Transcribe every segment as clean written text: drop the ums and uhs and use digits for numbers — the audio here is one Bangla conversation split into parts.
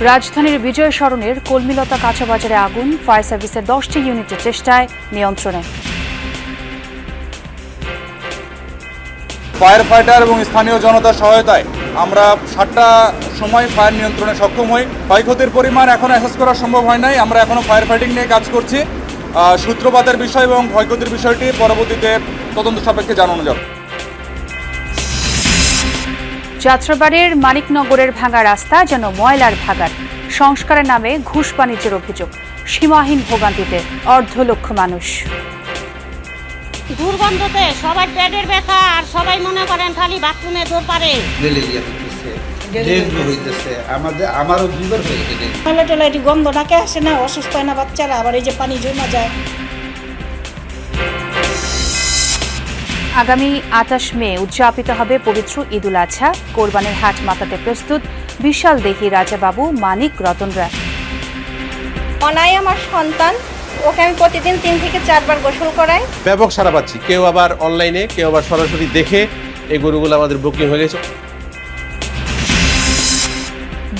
রাজধানীর বিজয় সরণির কলমিলতা কাঁচাবাজারে আগুন, ফায়ার সার্ভিসের 10টি ইউনিটের চেষ্টায় নিয়ন্ত্রণে। ফায়ার ফাইটার এবং স্থানীয় জনতার সহায়তায় আমরা 7টার সময় ফায়ার নিয়ন্ত্রণে সক্ষম হই। ক্ষয়ক্ষতির পরিমাণ এখন অ্যাসেস করা সম্ভব হয় নাই। আমরা এখনও ফায়ার ফাইটিং নিয়ে কাজ করছি। সূত্রপাতের বিষয় এবং ক্ষয়ক্ষতির বিষয়টি পরবর্তীতে তদন্ত সাপেক্ষে জানানো যাবে। যাত্রাবাড়ির মানিকনগরের ভাঙা রাস্তা যেন ময়লার ভাগাড়। সংস্কারের নামে ঘুষ বাণিজ্যের অভিযোগ, সীমাহীন ভোগান্তিতে অর্ধলক্ষ মানুষ। দুর্গন্ধতে সবাই পেটের ব্যথা, আর সবাই মনে করেন খালি বাথরুমে দৌড় পারে। আমারও দুবার হয়েছে। এটি গন্ধটাকে আসে না, অসুস্থ হয় না বাচ্চারা, আবার এই যে পানি জমা যায়। আগামী 28 মে উদযাপিত হবে পবিত্র ঈদুল আজহা। কোরবানির হাট মাতাতে প্রস্তুত বিশাল দেহি রাজাবাবু মানিক রতনরা। অনাই আমার সন্তান, ওকে আমি প্রতিদিন 3 থেকে 4 বার গোসল করাই। ব্যাপক সারা পাচ্ছি, কেউ আবার অনলাইনে, কেউ আবার সরাসরি দেখে এই গরুগুলো আমাদের বুকিং হয়ে গেছে।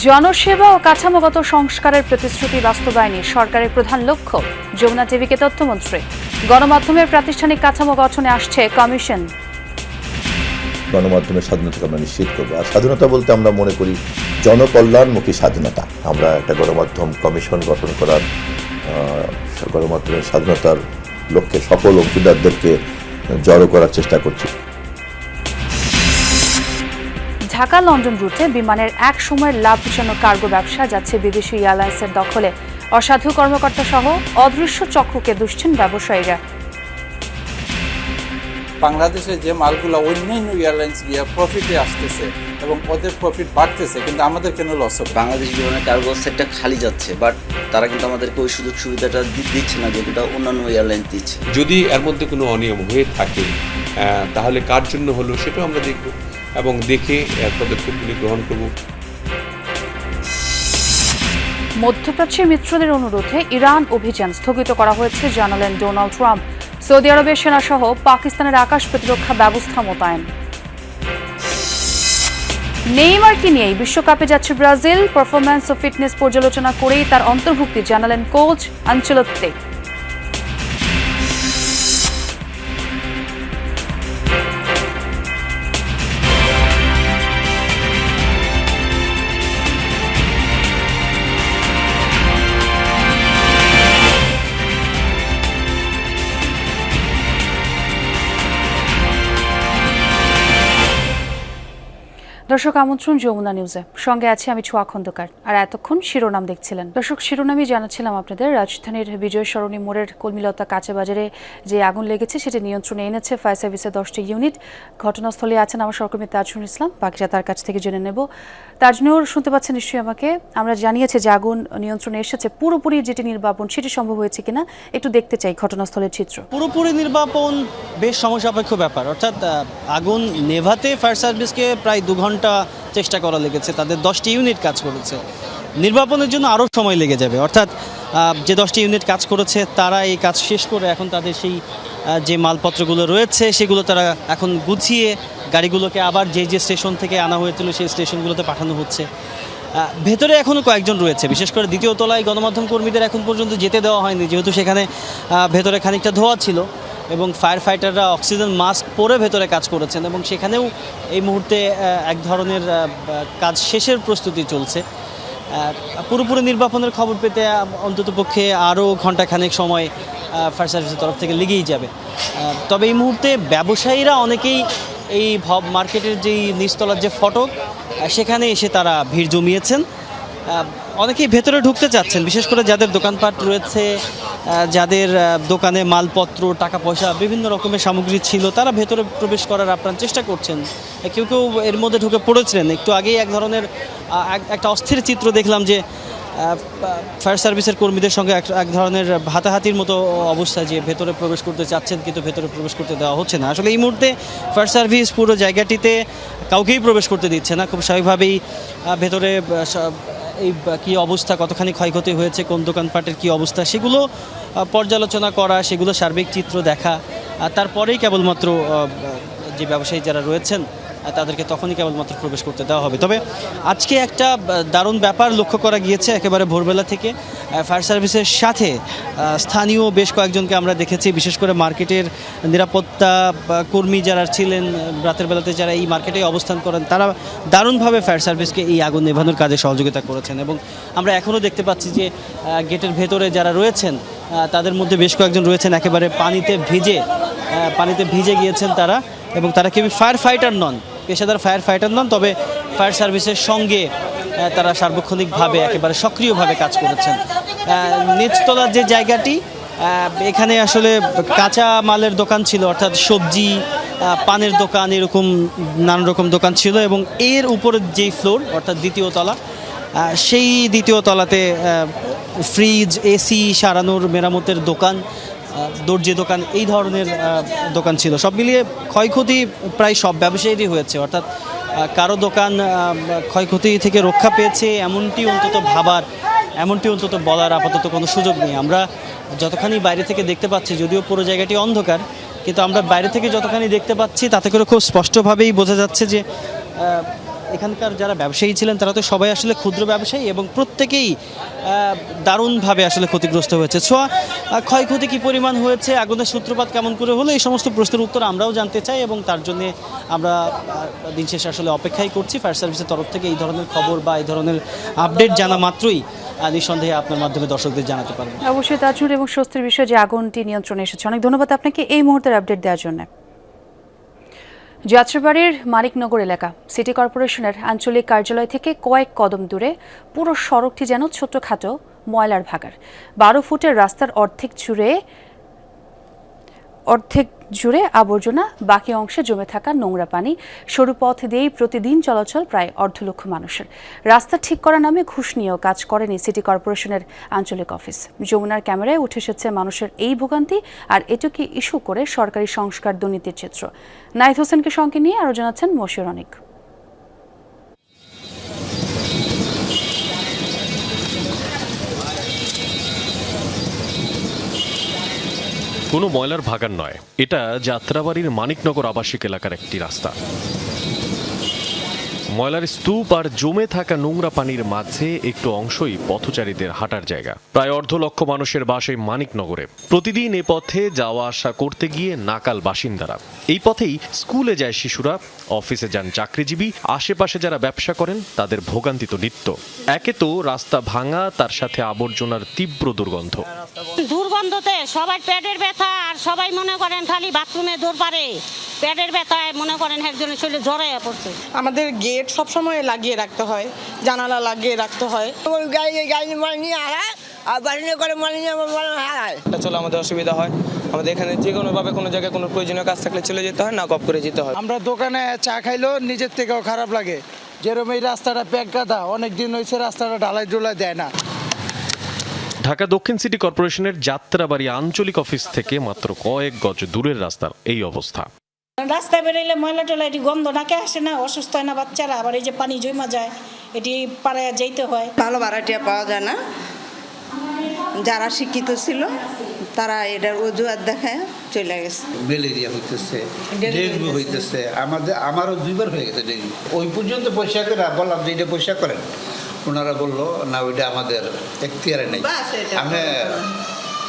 জনসেবা ও কাঠামোগত সংস্কারের প্রতিশ্রুতি বাস্তবায়নে সরকারের প্রধান লক্ষ্য, যমুনা টিভিকে তথ্যমন্ত্রী। গণমাধ্যমের প্রাতিষ্ঠানিক কাঠামো গঠনে আসছে কমিশন। গণমাধ্যমের স্বাধীনতাকে আমরা নিশ্চিত করবো। আর স্বাধীনতা বলতে আমরা মনে করি জনকল্যাণমুখী স্বাধীনতা। আমরা একটা গণমাধ্যম কমিশন গঠন করার, গণমাধ্যমের স্বাধীনতার লক্ষ্যে সকল অংশীদারদেরকে জড়ো করার চেষ্টা করছি। ঢাকা লন্ডন রুটে বিমানের এক সময়ের লাভজনক কার্গো ব্যবসা যাচ্ছে বিদেশি এয়ারলাইন্সের দখলে। অসাধু কর্মকর্তা সহ অদৃশ্য চক্রকে দুষছেন ব্যবসায়ীরা। বাংলাদেশে যে মালগুলো অন্যান্য এয়ারলাইন্স গিয়ে প্রফিটে আসতেছে এবং ওদের প্রফিট বাড়তেছে, কিন্তু আমাদের কেন লস হবে? বাংলাদেশ বিমানের কার্গো সেটটা খালি যাচ্ছে, বাট তারা কিন্তু আমাদেরকে ওই সুযোগ সুবিধাটা দিচ্ছে না যেটা অন্যান্য এয়ারলাইন্স দিচ্ছে। যদি এর মধ্যে কোনো অনিয়ম হয়ে থাকে তাহলে কার জন্য হলো সেটাও আমরা দেখব এবং দেখে পদক্ষেপগুলি গ্রহণ করব। মধ্যপ্রাচ্যের মিত্রদের অনুরোধে ইরান অভিযান স্থগিত করা হয়েছে জানালেন ডোনাল্ড ট্রাম্প। সৌদি আরবের সেনাসহ পাকিস্তানের আকাশ প্রতিরক্ষা ব্যবস্থা মোতায়েন। নেইমারকে নিয়েই বিশ্বকাপে যাচ্ছে ব্রাজিল। পারফরম্যান্স ও ফিটনেস পর্যালোচনা করেই তার অন্তর্ভুক্তি জানালেন কোচ আনচেলোত্তি। দর্শক, আমন্ত্রণ যমুনা নিউজে, সঙ্গে আছি আমি ছোঁয়া খন্দকার। আর এতক্ষণ শিরোনাম দেখছিলেন। দর্শক, শিরোনামই জানাচ্ছিলাম আপনাদের। রাজধানীর বিজয় সরণি মোড়ের কলমিলতা কাঁচাবাজারে যে আগুন লেগেছে সেটি নিয়ন্ত্রণে এনেছে ফায়ার সার্ভিসের 10টি ইউনিট। ঘটনাস্থলে আছেন আমার সহকর্মী তাজনুর ইসলাম, বাকিটা তার কাছ থেকে জেনে নেব। তাজনুর, শুনতে পাচ্ছেন নিশ্চয়ই আমাকে? আমরা জানিয়েছি যে আগুন নিয়ন্ত্রণে এসেছে, পুরোপুরি যেটি নির্বাপন সেটি সম্ভব হয়েছে কিনা একটু দেখতে চাই ঘটনাস্থলের চিত্র। পুরোপুরি নির্বাপন বেশ সমস্যাপেক্ষ ব্যাপার, অর্থাৎ আগুন নেভাতে ফায়ার সার্ভিসকে প্রায় 2 ঘন্টা চেষ্টা করা লেগেছে। তাদের 10টি ইউনিট কাজ করেছে। নির্বাপনের জন্য আরও সময় লেগে যাবে, অর্থাৎ যে 10টি ইউনিট কাজ করেছে তারা এই কাজ শেষ করে এখন তাদের সেই যে মালপত্রগুলো রয়েছে সেগুলো তারা এখন গুছিয়ে গাড়িগুলোকে আবার যে স্টেশন থেকে আনা হয়েছিল সেই স্টেশনগুলোতে পাঠানো হচ্ছে। ভেতরে এখনও কয়েকজন রয়েছে, বিশেষ করে 2য় তলায় গণমাধ্যম কর্মীদের এখন পর্যন্ত যেতে দেওয়া হয়নি, যেহেতু সেখানে ভেতরে খানিকটা ধোয়া ছিল এবং ফায়ার ফাইটাররা অক্সিজেন মাস্ক পরে ভেতরে কাজ করেছেন এবং সেখানেও এই মুহূর্তে এক ধরনের কাজ শেষের প্রস্তুতি চলছে। পুরোপুরি নির্বাপনের খবর পেতে অন্ততপক্ষে আরও ঘণ্টাখানেক সময় ফায়ার সার্ভিসের তরফ থেকে লেগেই যাবে। তবে এই মুহূর্তে ব্যবসায়ীরা অনেকেই এই মার্কেটের যেই নিচতলার যে ফটক সেখানে এসে তারা ভিড় জমিয়েছেন। অনেকেই ভেতরে ঢুকতে চাচ্ছেন, বিশেষ করে যাদের দোকানপাট রয়েছে, যাদের দোকানে মালপত্র, টাকা পয়সা, বিভিন্ন রকমের সামগ্রী ছিল, তারা ভেতরে প্রবেশ করার আপ্রাণ চেষ্টা করছেন। কেউ কেউ এর মধ্যে ঢুকে পড়েছিলেন। একটু আগেই এক ধরনের একটা অস্থির চিত্র দেখলাম যে ফায়ার সার্ভিসের কর্মীদের সঙ্গে এক ধরনের হাতাহাতির মতো অবস্থা, যে ভেতরে প্রবেশ করতে চাচ্ছেন কিন্তু ভেতরে প্রবেশ করতে দেওয়া হচ্ছে না। আসলে এই মুহূর্তে ফায়ার সার্ভিস পুরো জায়গাটিতে কাউকেই প্রবেশ করতে দিচ্ছে না। খুব স্বাভাবিকভাবেই ভেতরে এই কী অবস্থা, কতখানি ক্ষয়ক্ষতি হয়েছে, কোন দোকানপাটের কী অবস্থা সেগুলো পর্যালোচনা করা, সেগুলো সার্বিক চিত্র দেখা, তারপরেই কেবলমাত্র যে ব্যবসায়ী যারা রয়েছেন তাদেরকে তখনই কেবলমাত্র প্রবেশ করতে দেওয়া হবে। তবে আজকে একটা দারুণ ব্যাপার লক্ষ্য করা গিয়েছে। একেবারে ভোরবেলা থেকে ফায়ার সার্ভিসের সাথে স্থানীয় বেশ কয়েকজনকে আমরা দেখেছি, বিশেষ করে মার্কেটের নিরাপত্তা কর্মী যারা ছিলেন, রাতের বেলাতে যারা এই মার্কেটে অবস্থান করেন, তারা দারুণভাবে ফায়ার সার্ভিসকে এই আগুন নেভানোর কাজে সহযোগিতা করেছেন। এবং আমরা এখনও দেখতে পাচ্ছি যে গেটের ভেতরে যারা রয়েছেন তাদের মধ্যে বেশ কয়েকজন রয়েছেন একেবারে পানিতে ভিজে গিয়েছেন তারা, এবং তারা কেউ ফায়ার ফাইটার নন, পেশাদার ফায়ার ফাইটার নন, তবে ফায়ার সার্ভিসের সঙ্গে তারা সার্বক্ষণিকভাবে একেবারে সক্রিয়ভাবে কাজ করেছেন। নিচতলার যে জায়গাটি, এখানে আসলে কাঁচা মালের দোকান ছিল, অর্থাৎ সবজি, পানের দোকান, এরকম নানান রকম দোকান ছিল, এবং এর উপরের যেই ফ্লোর অর্থাৎ দ্বিতীয় তলা, সেই দ্বিতীয় তলাতে ফ্রিজ, এসি সারানোর মেরামতের দোকান, দর্জি দোকান, এই ধরনের দোকান ছিল। সব মিলিয়ে ক্ষয়ক্ষতি প্রায় সব ব্যবসায়ীরই হয়েছে, অর্থাৎ কারো দোকান ক্ষয়ক্ষতি থেকে রক্ষা পেয়েছে এমনটি অন্তত বলার আপাতত কোনো সুযোগ নেই। আমরা যতখানি বাইরে থেকে দেখতে পাচ্ছি, যদিও পুরো জায়গাটি অন্ধকার, কিন্তু আমরা বাইরে থেকে যতখানি দেখতে পাচ্ছি তাতে করে খুব স্পষ্টভাবেই বোঝা যাচ্ছে যে এখানকার যারা ব্যবসায়ী ছিলেন তারা তো সবাই আসলে ক্ষুদ্র ব্যবসায়ী, এবং প্রত্যেকেই দারুণভাবে আসলে ক্ষতিগ্রস্ত হয়েছে। ক্ষয়ক্ষতি কী পরিমাণ হয়েছে, আগুনের সূত্রপাত কেমন করে হলো, এই সমস্ত প্রশ্নের উত্তর আমরাও জানতে চাই, এবং তার জন্যে আমরা দিন শেষে আসলে অপেক্ষাই করছি। ফায়ার সার্ভিসের তরফ থেকে এই ধরনের খবর বা এই ধরনের আপডেট জানা মাত্রই নিঃসন্দেহে আপনার মাধ্যমে দর্শকদের জানাতে পারবেন। অবশ্যই তাজুর, এবং স্বস্তির বিষয় যে আগুনটি নিয়ন্ত্রণে এসেছে। অনেক ধন্যবাদ আপনাকে এই মুহূর্তের আপডেট দেওয়ার জন্য। যাত্রাবাড়ির মানিকনগর এলাকা সিটি কর্পোরেশনের আঞ্চলিক কার্যালয় থেকে কয়েক কদম দূরে পুরো সড়কটি যেন ছোটখাটো ময়লার ভাগাড়। 12 ফুটের রাস্তার অর্ধেক জুড়ে আবর্জনা, বাকি অংশে জমে থাকা নোংরা পানি। সরু পথ দিয়েই প্রতিদিন চলাচল প্রায় 1.5 লক্ষ মানুষের। রাস্তা ঠিক করা নামে ঘুষ নিয়েও কাজ করেনি সিটি কর্পোরেশনের আঞ্চলিক অফিস। যমুনার ক্যামেরায় উঠে এসেছে মানুষের এই ভোগান্তি, আর এটুকু ইস্যু করে সরকারি সংস্কার দুর্নীতির চিত্র। নাহিদ হোসেনকে সঙ্গে নিয়ে আরও জানাচ্ছেন মশিউর অনিক। কোনো ময়লার ভাগাড় নয়, এটা যাত্রাবাড়ির মানিকনগর আবাসিক এলাকার একটি রাস্তা। ময়লার স্তূপ আর জমে থাকা নোংরা পানির মাঝে একটু অংশই পথচারীদের হাঁটার জায়গা। প্রায় 1.5 লক্ষ মানুষের বাস এই মানিকনগরে। প্রতিদিন এ পথে যাওয়া আসা করতে গিয়ে নাকাল বাসিন্দারা। এই পথেই স্কুলে যায় শিশুরা, অফিসে যান চাকরিজীবী, আশেপাশে যারা ব্যবসা করেন তাদের ভোগান্তি তো নিত্য। একে তো রাস্তা ভাঙা, তার সাথে আবর্জনার তীব্র দুর্গন্ধতে সবার পেটের ব্যথা, আর সবাই মনে করেন খালি বাথরুমে দৌড় পারে। পেটের ব্যথায় মনে করেন একজনের শরীরে জ্বর হয়ে পড়ছে। আমাদের গেট সবসময় লাগিয়ে রাখতে হয়, জানালা লাগিয়ে রাখতে হয়। চলে আমাদের অসুবিধা হয়। আমাদের এখানে যে কোনোভাবে কোনো জায়গায় কোনো প্রয়োজনীয় কাজ থাকলে চলে যেতে হয়, না কপ করে যেতে হয়। আমরা দোকানে চা খাইলেও নিজের থেকেও খারাপ লাগে, যেরকম এই রাস্তাটা প্যাক গাদা, অনেকদিন হয়েছে রাস্তাটা ঢালাই দেয় না। ঢাকা দক্ষিণ সিটি কর্পোরেশনের যাত্রাবাড়ি আঞ্চলিক অফিস থেকে মাত্র কয়েক গজ দূরের রাস্তার এই অবস্থা। রাস্তায় বেরোলে ময়লা টলা, এটি গন্ধ নাকে আসে না, অসুস্থ হয় না বাচ্চারা, আবার এই যে পানি জমা যায়, এটি পাড়ায় যেতে হয়। ভালো ভাড়াটিয়া পাওয়া যায় না, যারা শিক্ষিত ছিল তারা এটার অজুহাত দেখায় চলে গেছে। ম্যালেরিয়া হইতেছে, ডেঙ্গু হইতেছে, আমারও 2 বার হয়ে গেছে ডেঙ্গু। ওই পর্যন্ত পয়সা করে বললাম যে এটা পয়সা করেন, ওনারা বললো না ওইটা আমাদের এখতিয়ারে নেই, আপনি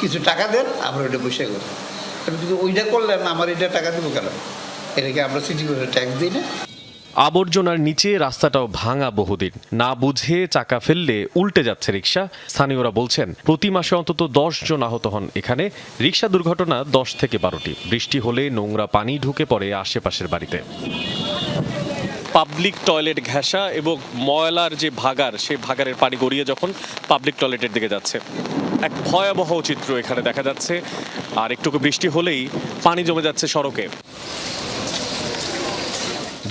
কিছু টাকা দেন আমরা ওইটা পয়সা করি। কিন্তু ওইটা করলেন আমার এটা টাকা দেবো কেন? এটাকে আমরা সিটি করে ট্যাক্স দিই না। আবর্জনার নিচে রাস্তাটাও ভাঙা বহুদিন, না বুঝে চাকা ফেললে উল্টে যাচ্ছে রিক্সা। স্থানীয়রা বলছেন প্রতি মাসে অন্তত 10 জন আহত হন এখানে। রিক্সা দুর্ঘটনা 10 থেকে 12টি। বৃষ্টি হলে নোংরা পানি ঢুকে পড়ে আশেপাশের বাড়িতে। পাবলিক টয়লেট ঘেঁষা এবং ময়লার যে ভাগাড়, সেই ভাগাড়ের পানি গড়িয়ে যখন পাবলিক টয়লেটের দিকে যাচ্ছে, এক ভয়াবহ চিত্র এখানে দেখা যাচ্ছে। আর একটুকু বৃষ্টি হলেই পানি জমে যাচ্ছে সড়কে।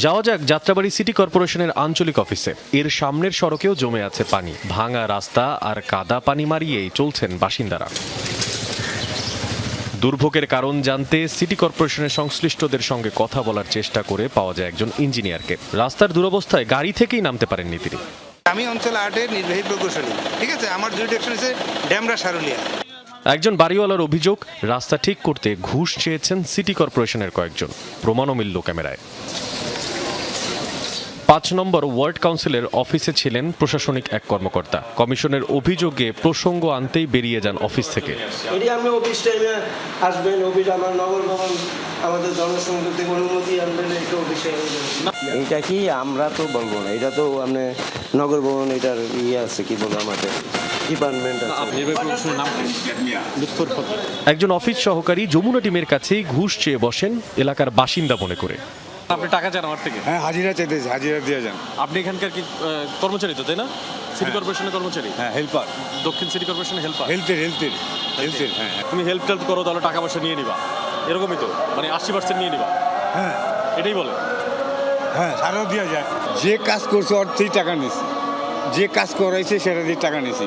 যাওয়া যাক যাত্রাবাড়ি সিটি কর্পোরেশনের আঞ্চলিক অফিসে। এর সামনের সড়কেও জমে আছে পানি। ভাঙা রাস্তা আর কাদা পানি মারিয়েই চলছেন বাসিন্দারা। দুর্ভোগের কারণ জানতে সিটি কর্পোরেশনের সংশ্লিষ্টদের সঙ্গে কথা বলার চেষ্টা করে পাওয়া যায় একজন ইঞ্জিনিয়ারকে। রাস্তার দুরবস্থায় গাড়ি থেকেই নামতে পারেননি তিনি। আমি অঞ্চল 8-এর নির্বাহী প্রকৌশলী, ঠিক আছে, আমার জুরিডিকশন হচ্ছে ড্যামরা সারুলিয়া। একজন বাড়িওয়ালার অভিযোগ, রাস্তা ঠিক করতে ঘুষ চেয়েছেন সিটি কর্পোরেশনের কয়েকজন। প্রমাণও মিলল ক্যামেরায়। 5 নম্বর ওয়ার্ড কাউন্সিলের অফিসে ছিলেন প্রশাসনিক এক কর্মকর্তা। কমিশনের অভিযোগে প্রসঙ্গ আনতেই বেরিয়ে যান অফিস থেকে। আমি অফিস টাইমে আসবেন, অফিস আমার নগর ভবন আমাদের জনসংযোগ থেকে অনুমতি আনবেন, এটা অফিসে। এইটা কি আমরা তো বলবো না, এটা তো মানে নগর ভবন, এটার ইয়ে আছে, কি বলবো আমাদের ডিপার্টমেন্ট আছে। একজন অফিস সহকারী যমুনা টিমের কাছেই ঘুষ চেয়ে বসেন এলাকার বাসিন্দা মনে করে। আপনি টাকা চান আমার থেকে? হ্যাঁ, হাজিরা চাইতেছি, হাজিরা দিয়ে যান। আপনি এখানকার কি কর্মচারী তো, তাই না? সিটি কর্পোরেশনের কর্মচারী? হ্যাঁ, হেল্পার। দক্ষিণ সিটি কর্পোরেশনের হেল্পার? হেলথের। হ্যাঁ, তুমি হেল্প টেল্প করো, তাহলে টাকা পয়সা নিয়ে নিবা, এরকমই তো? মানে 80% নিয়ে নিবা? হ্যাঁ, এটাই বলে? হ্যাঁ, সারাও দেওয়া যায়। যে কাজ করছে ওর থেকে টাকা নিছি, যে কাজ করাইছে সেটা দিয়ে টাকা নিছি।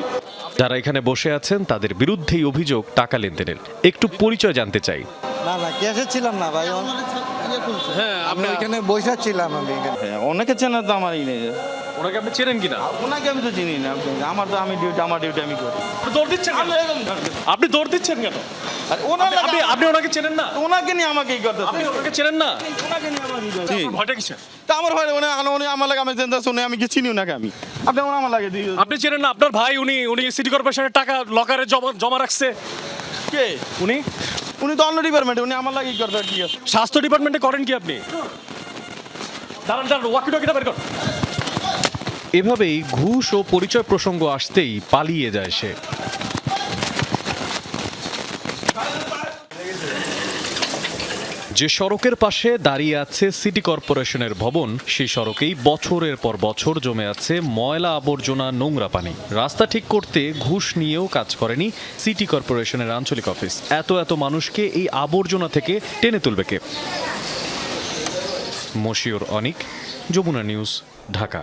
যারা এখানে বসে আছেন তাদের বিরুদ্ধেই অভিযোগ টাকা লেনদেনের। একটু পরিচয় জানতে চাই। না ক্যাশে ছিলাম না ভাই, হ্যাঁ, আমরা এখানে বসে ছিলাম। আমি এখানে অনেকে চেনা তো আমারই নেই। ওনাকে আপনি চেনেন কিনা? ওনাকে আমি তো চিনি না। আমার ডিউটি আমি করি। দৌড় দিচ্ছেন? আপনি দৌড় দিচ্ছেন কেন? আপনি ওনাকে চেনেন না? ওনাকে নিয়ে আমাকে কি করতে? আপনি ওনাকে চেনেন না? ওনাকে নিয়ে আমাকে ভয়টা কিসের? তা আমার ভাই উনি আমার লাগে, আমি চিন্তা শুনে আমি কি চিনি ওনাকে। আপনি আমার লাগে আপনি চেনেন না? আপনার ভাই উনি সিটি কর্পোরেশনের টাকা লকারে জমা রাখছে। কে উনি তো অন্য ডিপার্টমেন্টে, উনি আমার লাগে কি করতে? কি স্বাস্থ্য ডিপার্টমেন্টে করেন কি আপনি? দাঁড়ান, ওয়াকিটকিটা বের কর। এভাবেই ঘুষ ও পরিচয় প্রসঙ্গ আসতেই পালিয়ে যায় সে। যে সড়কের পাশে দাঁড়িয়ে আছে সিটি কর্পোরেশনের ভবন, সেই সড়কেই বছরের পর বছর জমে আছে ময়লা আবর্জনা, নোংরা পানি। রাস্তা ঠিক করতে ঘুষ নিয়েও কাজ করেনি সিটি কর্পোরেশনের আঞ্চলিক অফিস। এত মানুষকে এই আবর্জনা থেকে টেনে তুলবে কে? মশিউর অনিক, যমুনা নিউজ, ঢাকা।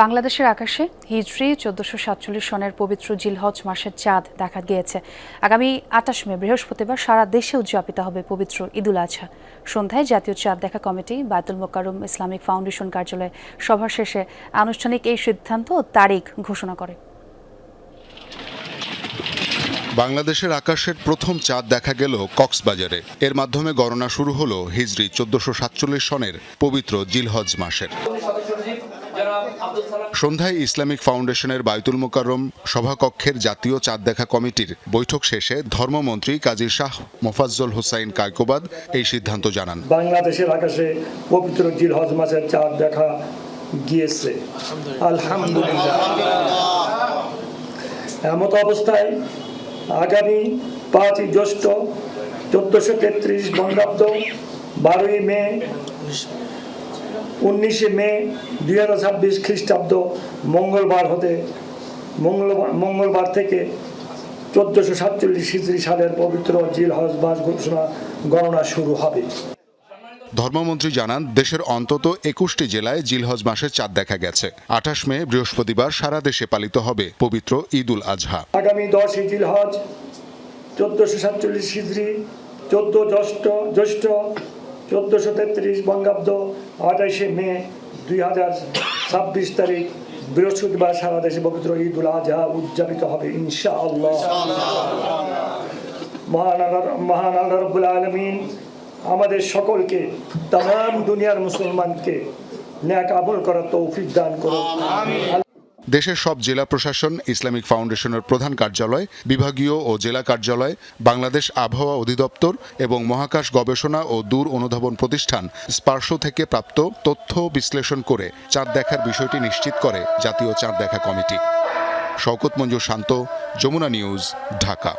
বাংলাদেশের আকাশে হিজরি 1447 সনের পবিত্র জিলহজ মাসের চাঁদ দেখা গিয়েছে। আগামী 28 মে বৃহস্পতিবার সারা দেশে উদযাপিত হবে পবিত্র ঈদুল আজহা। সন্ধ্যায় জাতীয় চাঁদ দেখা committee Baitul Mukarram Islamic Foundation কার্যালয়ে সভা শেষে আনুষ্ঠানিক এই সিদ্ধান্ত ও তারিখ ঘোষণা করে। বাংলাদেশের আকাশের প্রথম চাঁদ দেখা গেল কক্সবাজারে। এর মাধ্যমে গণনা শুরু হলো হিজরি 1447 সনের পবিত্র জিলহজ মাসের। সন্ধ্যায় ইসলামিক ফাউন্ডেশনের বায়তুল মোকাররম সভাকক্ষের জাতীয় চাঁদ দেখা কমিটির বৈঠক শেষে ধর্মমন্ত্রী কাজী শাহ মোফাজ্জল হোসাইন কায়কোবাদ এই সিদ্ধান্ত জানান। বাংলাদেশের আকাশে পবিত্র জিলহজ মাসের চাঁদ দেখা গিয়েছে, আলহামদুলিল্লাহ। এমত অবস্থায় আগামী 5 জ্যৈষ্ঠ 1433 বঙ্গাব্দ 12 মে 19 মে 2026 খ্রিস্টাব্দ মঙ্গলবার থেকে 1447 হিজরি সালের পবিত্র জিলহজ মাস গণনা শুরু হবে। ধর্মমন্ত্রী জানান, দেশের অন্তত 21টি জেলায় জিলহজ মাসের চাঁদ দেখা গেছে। 28 মে বৃহস্পতিবার সারা দেশে পালিত হবে পবিত্র ঈদুল আজহা। আগামী 10 জিলহজ 1447 হিজরি 14 জ্যৈষ্ঠ 1433 বঙ্গাব্দ 28 মে 2026 তারিখ বৃহস্পতিবার সারা দেশে পবিত্র ঈদুল আজহা উদযাপিত হবে ইনশাআল্লাহ। মহান আল্লাহ রাব্বুল আলামিন আমাদের সকলকে, তাম দুনিয়ার মুসলমানকে নেক আমল করার তৌফিক দান করুন। দেশের সব জেলা প্রশাসন, ইসলামিক ফাউন্ডেশনের প্রধান কার্যালয়, বিভাগীয় ও জেলা কার্যালয়, বাংলাদেশ আবহাওয়া অধিদপ্তর এবং মহাকাশ গবেষণা ও দূর অনুধাবন প্রতিষ্ঠান স্পার্শো থেকে প্রাপ্ত তথ্য বিশ্লেষণ করে চাঁদ দেখার বিষয়টি নিশ্চিত করে জাতীয় চাঁদ দেখা কমিটি। শওকত মঞ্জুর শান্ত, যমুনা নিউজ, ঢাকা।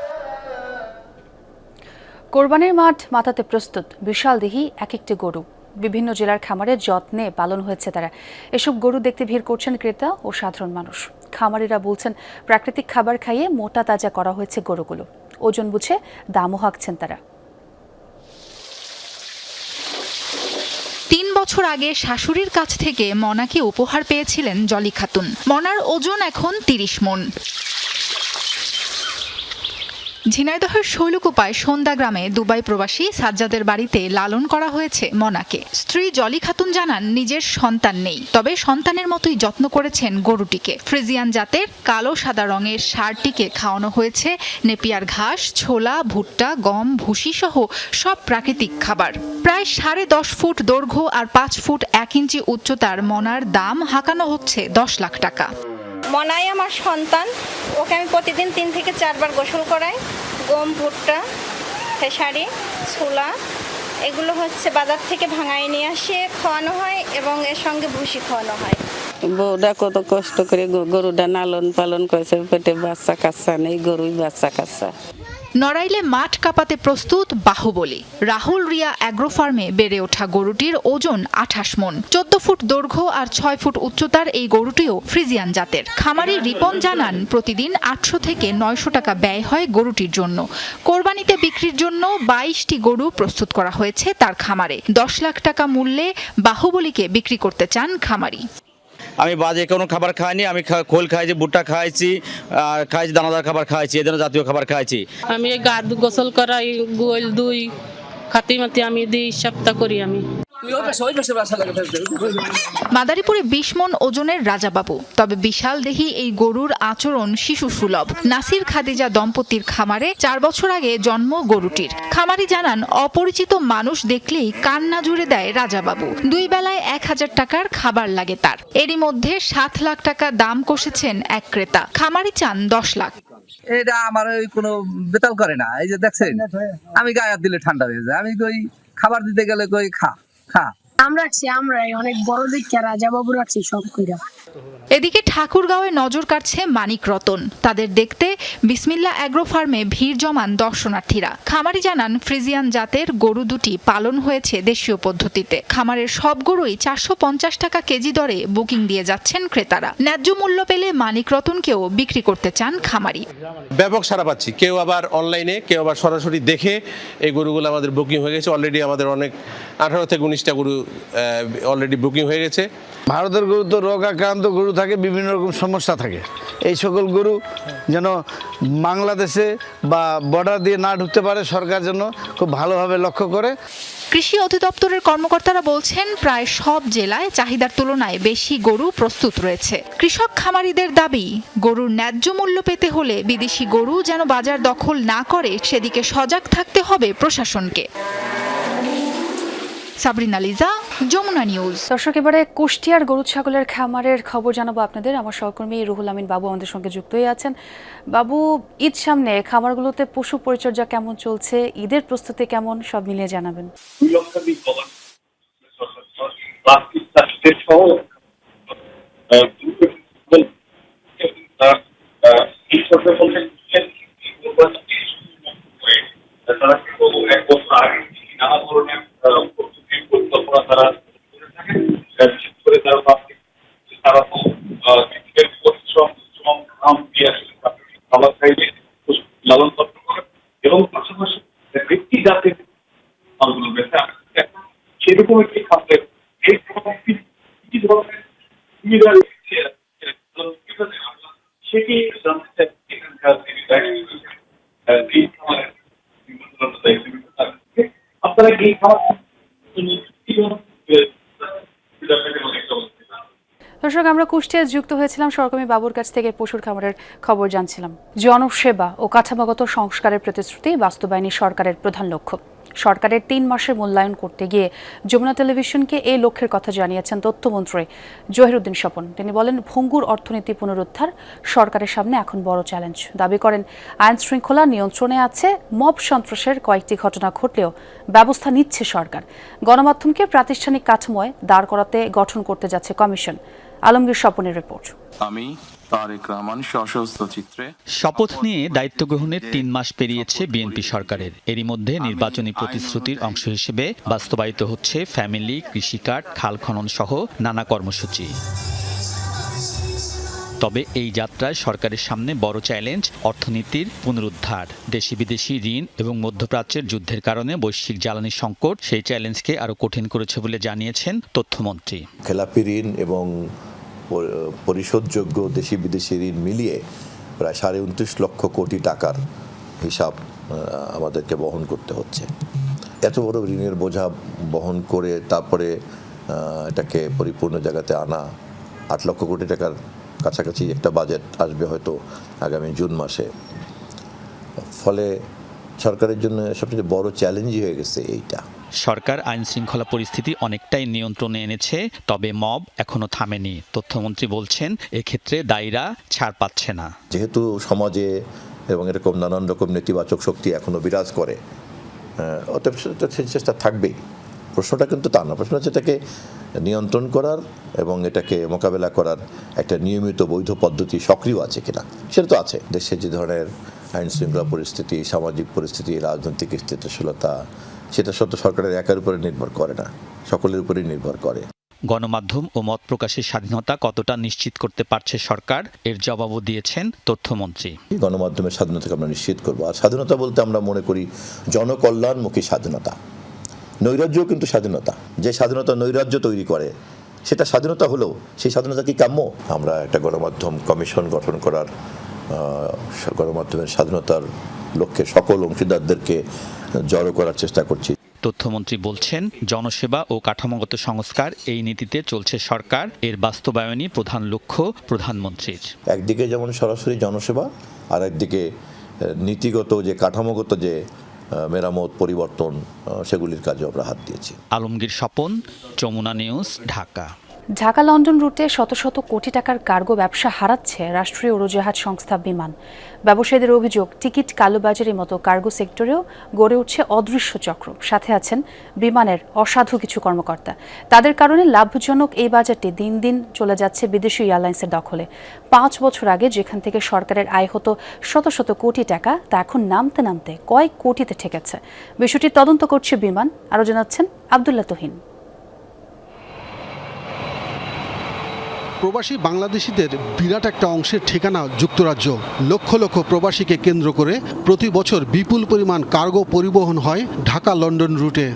কোরবানির মাঠ মাতাতে প্রস্তুত বিশালদেহী এক একটি গরু। বিভিন্ন জেলার খামারে যত্নে পালন হয়েছে তারা। এসব গরু দেখতে ভিড় করছেন ক্রেতা ও সাধারণ মানুষ। খামারিরা বলছেন, প্রাকৃতিক খাবার খাইয়ে মোটা তাজা করা হয়েছে গরুগুলো। ওজন বুঝে দামও হাঁকছেন তারা। 3 বছর আগে শাশুড়ির কাছ থেকে মনাকে উপহার পেয়েছিলেন জলি খাতুন। মনার ওজন এখন 30 মণ। ঝিনাইদহের শৈলকুপায় সন্ধ্যা গ্রামে দুবাই প্রবাসী সাজ্জাদের বাড়িতে লালন করা হয়েছে মনাকে। স্ত্রী জলি খাতুন জানান নিজের সন্তান নেই, তবে সন্তানের মতোই যত্ন করেছেন গরুটিকে। ফ্রিজিয়ান জাতের কালো সাদা রঙের ষাঁড়টিকে খাওয়ানো হয়েছে নেপিয়ার ঘাস, ছোলা, ভুট্টা, গম, ভুসি সহ সব প্রাকৃতিক খাবার। প্রায় 10.5 ফুট দৈর্ঘ্য আর 5 ফুট 1 ইঞ্চি উচ্চতার মনার দাম হাঁকানো হচ্ছে 10 লাখ টাকা। মনাই আমার সন্তান, ওকে আমি প্রতিদিন 3 থেকে 4 বার গোসল করাই। গম, ভুট্টা, খেসারি, ছোলা এগুলো হচ্ছে বাজার থেকে ভাঙায় নিয়ে আসে খাওয়ানো হয় এবং এর সঙ্গে ভুসি খাওয়ানো হয়। বউটা কত কষ্ট করে গরুটা লালন পালন করেছে, পেটে বাচ্চা কাচ্চা নেই, গরুই বাচ্চা কাচ্চা। নড়াইলে মাঠ কাঁপাতে প্রস্তুত বাহুবলী। রাহুল রিয়া অ্যাগ্রো ফার্মে বেড়ে ওঠা গরুটির ওজন 28 মণ। 14 ফুট দৈর্ঘ্য আর 6 ফুট উচ্চতার এই গরুটিও ফ্রিজিয়ান জাতের। খামারি রিপন জানান প্রতিদিন 800 থেকে 900 টাকা ব্যয় হয় গরুটির জন্য। কোরবানিতে বিক্রির জন্য 22টি গরু প্রস্তুত করা হয়েছে তার খামারে। 10 লাখ টাকা মূল্যে বাহুবলীকে বিক্রি করতে চান খামারি। আমি বাজে কোনো খাবার খাইনি, আমি খোল খাইছি, ভুট্টা খাইছি, আর খাইছি দানাদার খাবার খাইছি, এদের জাতীয় খাবার খাইছি। আমি গা গোসল করাই, গোল দুই খাতি মাতি আমি দিই, সপ্তাহ করি আমি। মাদারীপুরে 20 মণ ওজনের রাজাবাবু, তবে বিশাল দেহি এই গরুর আচরণ শিশু সুলভ। নাসির খাদিজা দম্পতির খামারে 4 বছর আগে জন্ম গরুটির। খামারি জানান অপরিচিত মানুষ দেখলেই কান্না জুড়ে দেয় রাজাবাবু। 2 বেলায় 1000 টাকার খাবার লাগে তার। এরই মধ্যে 7 লাখ টাকা দাম কষেছেন এক ক্রেতা। খামারি চান 10 লাখ। এটা আমার ওই কোনো বেতাল করে না, এই যে দেখছেন আমি গায়ে হাত দিলে ঠান্ডা হয়ে যায়। আমি কই খাবার দিতে গেলে কই খা। আমরাই অনেক বড় দিকে রাজাবাবু রাখছি সব কইরা। এদিকে ঠাকুরগাঁওয়ে নজর কাটছে মানিক রতন। তাদের দেখতে বিসমিল্লা অ্যাগ্রো ফার্মে ভিড় জমান দর্শনার্থীরা। খামারি জানান ফ্রিজিয়ান জাতের গরু দুটি পালন হয়েছে দেশীয় পদ্ধতিতে। খামারের সব গরুই 450 টাকা কেজি দরে বুকিং দিয়ে যাচ্ছেন ক্রেতারা। ন্যায্য মূল্য পেলে মানিক রতনকেও বিক্রি করতে চান খামারি। ব্যাপক সাড়া পাচ্ছি, কেউ আবার অনলাইনে, কেউ আবার সরাসরি দেখে এই গরুগুলো আমাদের বুকিং হয়ে গেছে। অলরেডি আমাদের অনেক 18 থেকে 19টা গরু অলরেডি বুকিং হয়ে গেছে। ভারতের গরু তো রোগ আক্রান্ত গরু থাকে, বিভিন্ন রকম সমস্যা থাকে। এই সকল গরু যেন বাংলাদেশে বা বর্ডার দিয়ে না ঢুকতে পারে, সরকার যেন খুব ভালোভাবে লক্ষ্য করে। কৃষি অধিদপ্তরের কর্মকর্তারা বলছেন প্রায় সব জেলায় চাহিদার তুলনায় বেশি গরু প্রস্তুত রয়েছে। কৃষক খামারিদের দাবি, গরুর ন্যায্য মূল্য পেতে হলে বিদেশি গরু যেন বাজার দখল না করে সেদিকে সজাগ থাকতে হবে প্রশাসনকে। সাবরিনা লিজা, যমুনা নিউজ। দর্শক, এবারে কুষ্টিয়ার গরু ছাগলের খামারের খবর জানাবো আপনাদের। আমার সহকর্মী রুহুল আমিন বাবু আমাদের সঙ্গে যুক্ত হয়ে আছেন। বাবু, ঈদ সামনে খামারগুলোতে পশু পরিচর্যা কেমন চলছে, ঈদের প্রস্তুতি কেমন, সব মিলিয়ে জানাবেন। এবং পাশাপাশি ব্যক্তি যাতে সেরকম একটি খাদ্যের কি ধরনের সেটি জানতে আপনারা এই খাবার দর্শক, আমরা কুষ্টিয়ায় যুক্ত হয়েছিলাম সহকর্মী বাবুর কাছ থেকে পশুর খামারের খবর জানছিলাম। জনসেবা ও কাঠামোগত সংস্কারের প্রতিশ্রুতি বাস্তবায়নই সরকারের প্রধান লক্ষ্য। সরকারের 3 মাসের মূল্যায়ন করতে গিয়ে যমুনা টেলিভিশনকে এই লক্ষ্যের কথা জানিয়েছেন তথ্যমন্ত্রী জহিরুদ্দিন স্বপন। তিনি বলেন, ভঙ্গুর অর্থনীতি পুনরুদ্ধার সরকারের সামনে এখন বড় চ্যালেঞ্জ। দাবি করেন, আইন শৃঙ্খলা নিয়ন্ত্রণে আছে, মব সন্ত্রাসের কয়েকটি ঘটনা ঘটলেও ব্যবস্থা নিচ্ছে সরকার। গণমাধ্যমকে প্রাতিষ্ঠানিক কাঠামোয় দাঁড় করাতে গঠন করতে যাচ্ছে কমিশন। আলমগীর স্বপনের রিপোর্ট। আমি তারেক রহমান সশস্ত্র চিত্রে। শপথ নিয়ে দায়িত্ব গ্রহণের 3 মাস পেরিয়েছে বিএনপি সরকারের। এরই মধ্যে নির্বাচনী প্রতিশ্রুতির অংশ হিসেবে বাস্তবায়িত হচ্ছে ফ্যামিলি, কৃষিকার্ড, খাল খনন সহ নানা কর্মসূচি। তবে এই যাত্রায় সরকারের সামনে বড় চ্যালেঞ্জ অর্থনীতির পুনরুদ্ধার। দেশি বিদেশি ঋণ এবং মধ্যপ্রাচ্যের যুদ্ধের কারণে বৈশ্বিক জ্বালানি সংকট সেই চ্যালেঞ্জকে আরও কঠিন করেছে বলে জানিয়েছেন তথ্যমন্ত্রী। খেলাপি ঋণ এবং পরিশোধযোগ্য দেশি বিদেশি ঋণ মিলিয়ে প্রায় 29.5 লক্ষ কোটি টাকার হিসাব আমাদেরকে বহন করতে হচ্ছে। এত বড় ঋণের বোঝা বহন করে তারপরে এটাকে পরিপূর্ণ জায়গাতে আনা, 8 লক্ষ কোটি টাকার কাছাকাছি একটা বাজেট আসবে হয়তো আগামী জুন মাসে। ফলে সরকারের জন্য সবচেয়ে বড় চ্যালেঞ্জই হয়ে গেছে এইটা। সরকার আইন শৃঙ্খলা পরিস্থিতি অনেকটাই নিয়ন্ত্রণে এনেছে, তবে মব এখনো থামেনি। তথ্যমন্ত্রী বলছেন এক্ষেত্রে দায়ীরা ছাড় পাচ্ছে না। যেহেতু সমাজে এবং এরকম নানান রকম নেতিবাচক শক্তি এখনো বিরাজ করে, অতএব সেই চেষ্টা থাকবেই। প্রশ্নটা কিন্তু তা না, প্রশ্ন হচ্ছে এটাকে নিয়ন্ত্রণ করার এবং এটাকে মোকাবেলা করার একটা নিয়মিত বৈধ পদ্ধতি সক্রিয় আছে কিনা। সেটা তো আছে। দেশে যে ধরনের আইন শৃঙ্খলা পরিস্থিতি, সামাজিক পরিস্থিতি, রাজনৈতিক স্থিতিশীলতা, সেটা সত্য সরকারের একার উপরে নির্ভর করে না, সকলের উপরেই নির্ভর করে। গণমাধ্যম ও মত প্রকাশের স্বাধীনতা কতটা নিশ্চিত করতে পারছে সরকার, এর জবাবও দিয়েছেন তথ্যমন্ত্রী। গণমাধ্যমের স্বাধীনতাকে আমরা নিশ্চিত করবো। আর স্বাধীনতা বলতে আমরা মনে করি জনকল্যাণমুখী স্বাধীনতা। নৈরাজ্যও কিন্তু স্বাধীনতা। যে স্বাধীনতা নৈরাজ্য তৈরি করে সেটা স্বাধীনতা হলেও সেই স্বাধীনতা কি কাম্য? আমরা একটা গণমাধ্যম কমিশন গঠন করার, গণমাধ্যমের স্বাধীনতার লক্ষ্যে সকল অংশীদারদেরকে জড়ো করার চেষ্টা করছি। তথ্যমন্ত্রী বলছেন জনসেবা ও কাঠামোগত সংস্কার এই নীতিতে চলছে সরকার, এর বাস্তবায়নই প্রধান লক্ষ্য প্রধানমন্ত্রীর। একদিকে যেমন সরাসরি জনসেবা, আর একদিকে নীতিগত যে কাঠামোগত যে মেরামত পরিবর্তন, সেগুলির কাজে আমরা হাত দিয়েছি। আলমগীর স্বপন, যমুনা নিউজ, ঢাকা। ঢাকা লন্ডন রুটে শত শত কোটি টাকার কার্গো ব্যবসা হারাচ্ছে রাষ্ট্রীয় উড়োজাহাজ সংস্থা বিমান। ব্যবসায়ীদের অভিযোগ, টিকিট কালোবাজারের মতো কার্গো সেক্টরেও গড়ে উঠছে অদৃশ্য চক্র। সাথে আছেন বিমানের অসাধু কিছু কর্মকর্তা। তাদের কারণে লাভজনক এই বাজারটি দিন দিন চলে যাচ্ছে বিদেশি এয়ারলাইন্সের দখলে। 5 বছর আগে যেখান থেকে সরকারের আয় হতো শত শত কোটি টাকা, তা এখন নামতে নামতে কয়েক কোটিতে ঠেকেছে। বিষয়টি তদন্ত করছে বিমান। আরও জানাচ্ছেন আব্দুল্লাহ তুহিন। প্রবাসী বাংলাদেশিদের বিরাট একটা অংশের ঠিকানা যুক্তরাজ্য। লক্ষ লক্ষ প্রবাসীকে কেন্দ্র করে প্রতি বছর বিপুল পরিমাণ কার্গো পরিবহন হয় ঢাকা লন্ডন রুটে।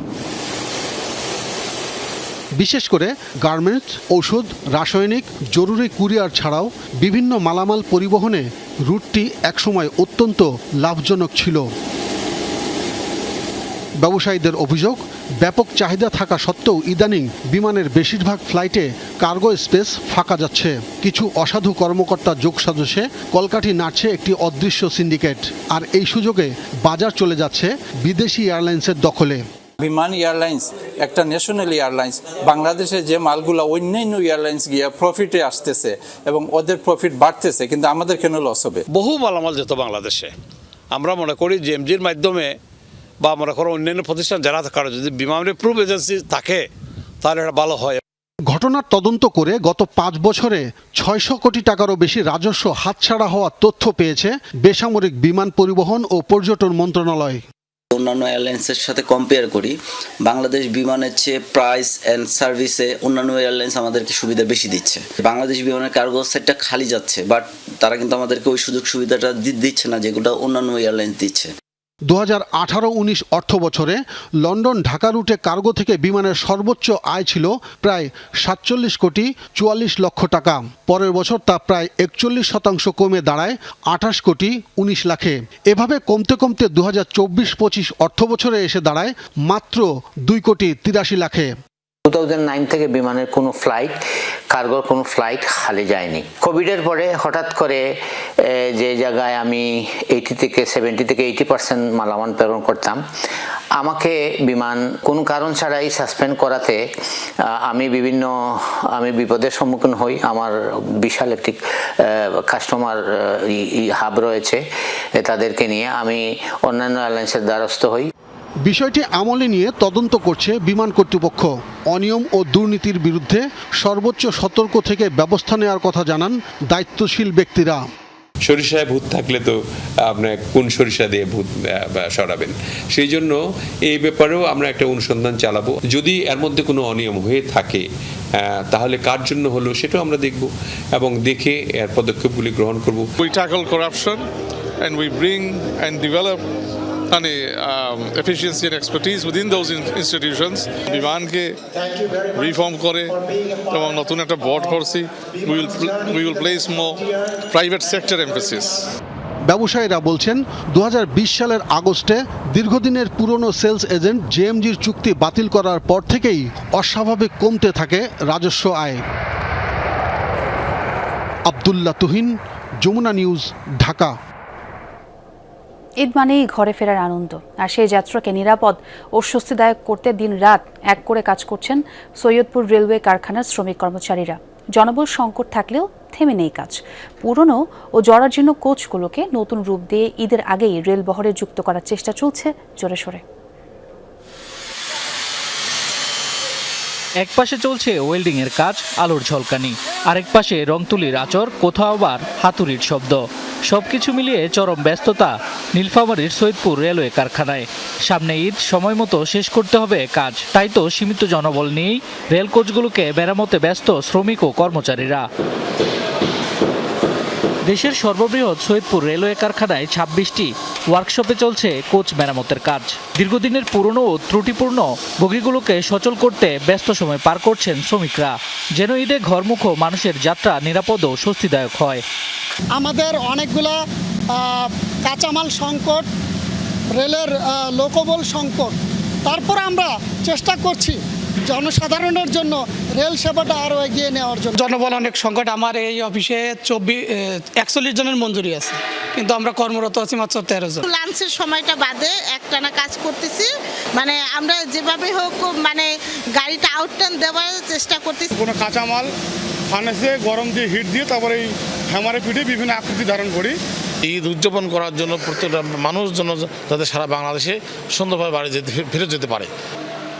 বিশেষ করে গার্মেন্টস, ঔষধ, রাসায়নিক, জরুরি কুরিয়ার ছাড়াও বিভিন্ন মালামাল পরিবহনে রুটটি একসময় অত্যন্ত লাভজনক ছিল। ব্যবসায়ীদের অভিযোগ, ব্যাপক চাহিদা থাকা সত্ত্বেও ইদানিং বিমানের বেশিরভাগ ফ্লাইটে কার্গো স্পেস ফাঁকা যাচ্ছে। কিছু অসাধু কর্মকর্তা যোগ সাজসে কলকাঠি নাড়ছে একটি অদৃশ্য সিন্ডিকেট। আর এই সুযোগে বাজার চলে যাচ্ছে বিদেশি এয়ারলাইন্সের দখলে। বিমান এয়ারলাইন্স একটা ন্যাশনাল এয়ারলাইন্স, বাংলাদেশে যে মালগুলো অন্যান্য এয়ারলাইন্স গিয়ে প্রফিটে আসতেছে এবং ওদের প্রফিট বাড়তেছে, কিন্তু আমাদের কেন লস হবে? বহু মালামাল যেত বাংলাদেশে। আমরা মনে করি জিএমজির মাধ্যমে বা মনে করো অন্যান্য প্রতিষ্ঠান যারা কারো যদি বিমানের প্রুফ এজেন্সি থাকে তাহলে এটা ভালো হয়। ঘটনার তদন্ত করে গত 5 বছরে 600 কোটি টাকারও বেশি রাজস্ব হাতছাড়া হওয়ার তথ্য পেয়েছে বেসামরিক বিমান পরিবহন ও পর্যটন মন্ত্রণালয়। অন্যান্য এয়ারলাইন্সের সাথে কম্পেয়ার করি, বাংলাদেশ বিমানের চেয়ে প্রাইস অ্যান্ড সার্ভিসে অন্যান্য এয়ারলাইন্স আমাদেরকে সুবিধা বেশি দিচ্ছে। বাংলাদেশ বিমানের কার্গো সেটটা খালি যাচ্ছে, বাট তারা কিন্তু আমাদেরকে ওই সুযোগ সুবিধাটা দিচ্ছে না যেগুলো অন্যান্য এয়ারলাইন্স দিচ্ছে। 2018-19 অর্থ বছরে লন্ডন ঢাকা রুটে কার্গো থেকে বিমানের সর্বোচ্চ আয় ছিল প্রায় 47 কোটি 44 লক্ষ টাকা। পরের বছর তা প্রায় 41% কমে দাঁড়ায় 28 কোটি 19 লাখে। এভাবে কমতে কমতে 2024-25 অর্থ বছরে এসে দাঁড়ায় মাত্র 2 কোটি 83 লাখে। 2009 থেকে বিমানের কোনো ফ্লাইট, কার্গোর কোনো ফ্লাইট খালি যায়নি। কোভিডের পরে হঠাৎ করে যে জায়গায় আমি 70 থেকে 80% মালামাল প্রেরণ করতাম, আমাকে বিমান কোনো কারণ ছাড়াই সাসপেন্ড করাতে আমি বিপদের সম্মুখীন হই। আমার বিশাল একটি কাস্টমার হাব রয়েছে, তাদেরকে নিয়ে আমি অন্যান্য এয়ারলাইন্সের দ্বারস্থ হই। বিষয়টি আমলে নিয়ে তদন্ত করছে বিমান কর্তৃপক্ষ। অনিয়ম ও দুর্নীতির বিরুদ্ধে সর্বোচ্চ সতর্ক থেকে ব্যবস্থা নেওয়ার কথা জানান দায়িত্বশীল ব্যক্তিরা। সরিষায় ভূত থাকলে তো আপনার কোন সরিষা দিয়ে ভূত সরাবেন, সেই জন্য এই ব্যাপারেও আমরা একটা অনুসন্ধান চালাবো। যদি এর মধ্যে কোনো অনিয়ম হয়ে থাকে তাহলে কার জন্য হলো সেটাও আমরা দেখব এবং দেখে এর পদক্ষেপগুলি গ্রহণ করব। We tackle corruption and we bring and develop efficiency and expertise within those institutions. বিমানকে রিফর্ম করে এবং নতুন একটা বোর্ড করছি। We will place more private sector emphasis. ব্যবসায়ীরা বলছেন 2020 সালের আগস্টে দীর্ঘদিনের পুরনো সেলস এজেন্ট জেএমজির চুক্তি বাতিল করার পর থেকেই অস্বাভাবিক কমতে থাকে রাজস্ব আয়। আব্দুল্লাহ তুহিন, যমুনা নিউজ, ঢাকা। ঈদ মানেই ঘরে ফেরার আনন্দ, আর সেই যাত্রাকে নিরাপদ ও স্বস্তিদায়ক করতে দিন রাত এক করে কাজ করছেন সৈয়দপুর রেলওয়ে কারখানার শ্রমিক কর্মচারীরা। জনবল সংকট থাকলেও থেমে নেই কাজ। পুরনো ও জরাজীর্ণ কোচগুলোকে নতুন রূপ দিয়ে ঈদের আগেই রেল বহরে যুক্ত করার চেষ্টা চলছে জোরে সোরে। এক পাশে চলছে ওয়েল্ডিং এর কাজ, আলোর ঝলকানি, আরেক পাশে রং তুলির আচর, কোথাও আবার হাতুড়ির শব্দ। সবকিছু মিলিয়ে চরম ব্যস্ততা নীলফামারীর সৈয়দপুর রেলওয়ে কারখানায়। সামনে ঈদ, সময় মতো শেষ করতে হবে কাজ, তাই তো সীমিত জনবল নিয়েই রেল কোচগুলোকে মেরামতে ব্যস্ত শ্রমিক ও কর্মচারীরা। দেশের সর্ববৃহৎ সৈয়দপুর রেলওয়ে কারখানায় 26টি ওয়ার্কশপে চলছে কোচ মেরামতের কাজ। দীর্ঘদিনের পুরনো ও ত্রুটিপূর্ণ বগিগুলোকে সচল করতে ব্যস্ত সময় পার করছেন শ্রমিকরা, যেন ঈদে ঘরমুখো মানুষের যাত্রা নিরাপদ ও স্বস্তিদায়ক হয়। আমাদের অনেকগুলা কাঁচামাল সংকট, রেলের লোকবল সংকট, তারপর আমরা চেষ্টা করছি জনসাধারণের জন্য রেল সেবাটা আরও এগিয়ে নেওয়ার জন্য। জনবল অনেক সংকট। আমার এই অফিসে 41 জনের মঞ্জুরি আছে, কিন্তু আমরা কর্মরত আছি মাত্র 13 জন। লাঞ্চের সময়টা বাদে একটানা কাজ করতেছি, মানে আমরা যেভাবে হোক মানে গাড়িটা আউটটার্ন দেওয়ার চেষ্টা করতেছি। কোনো কাঁচামাল ফার্নেসে গরম দিয়ে হিট দিয়ে তারপরে এই হ্যামারে পিঠে বিভিন্ন আকৃতি ধারণ করি। ঈদ উদযাপন করার জন্য প্রত্যেকটা মানুষ যেন যাতে সারা বাংলাদেশে সুন্দরভাবে বাড়ি ফিরে যেতে পারে।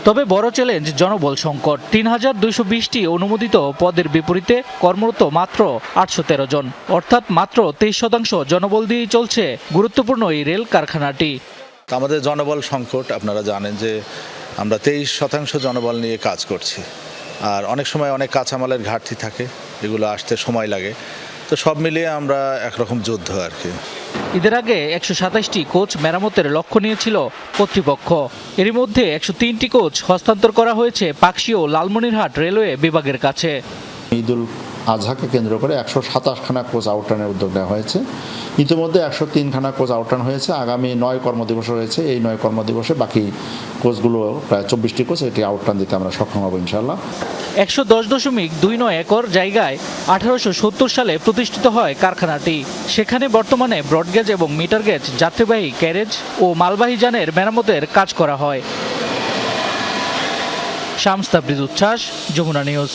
তবে বড় চ্যালেঞ্জ জনবল সংকট। 3220টি অনুমোদিত পদের বিপরীতে কর্মরত মাত্র 813 জন, অর্থাৎ মাত্র 23% জনবল দিয়েই চলছে গুরুত্বপূর্ণ এই রেল কারখানাটি। আমাদের জনবল সংকট, আপনারা জানেন যে আমরা 23% জনবল নিয়ে কাজ করছি, আর অনেক সময় অনেক কাঁচামালের ঘাটতি থাকে, এগুলো আসতে সময় লাগে। তো সব মিলিয়ে আমরা একরকম যুদ্ধ আর কি। ঈদের আগে 127টি কোচ মেরামতের লক্ষ্য নিয়েছিল কর্তৃপক্ষ। এরই মধ্যে 103টি কোচ হস্তান্তর করা হয়েছে পাকশী ও লালমনিরহাট রেলওয়ে বিভাগের কাছে। ঈদুল আজহাকে কেন্দ্র করে 127খানা কোচ আউটরানের উদ্যোগ নেওয়া হয়েছে। ইতিমধ্যে 103খানা কোচ আউটরান হয়েছে। আগামী 9 কর্মদিবস রয়েছে। এই 9 কর্মদিবসে বাকি কোচগুলো প্রায় 24টি কোচ এটি আউটরান দিতে আমরা সক্ষম হব ইনশাআল্লাহ। 110.29 একর জায়গায় 1870 সালে প্রতিষ্ঠিত হয় কারখানাটি। সেখানে বর্তমানে ব্রডগেজ এবং মিটারগেজ যাত্রীবাহী ক্যারেজ ও মালবাহী যানের মেরামতের কাজ করা হয়। শামস তাবরিজ উচ্ছ্বাস, যমুনা নিউজ।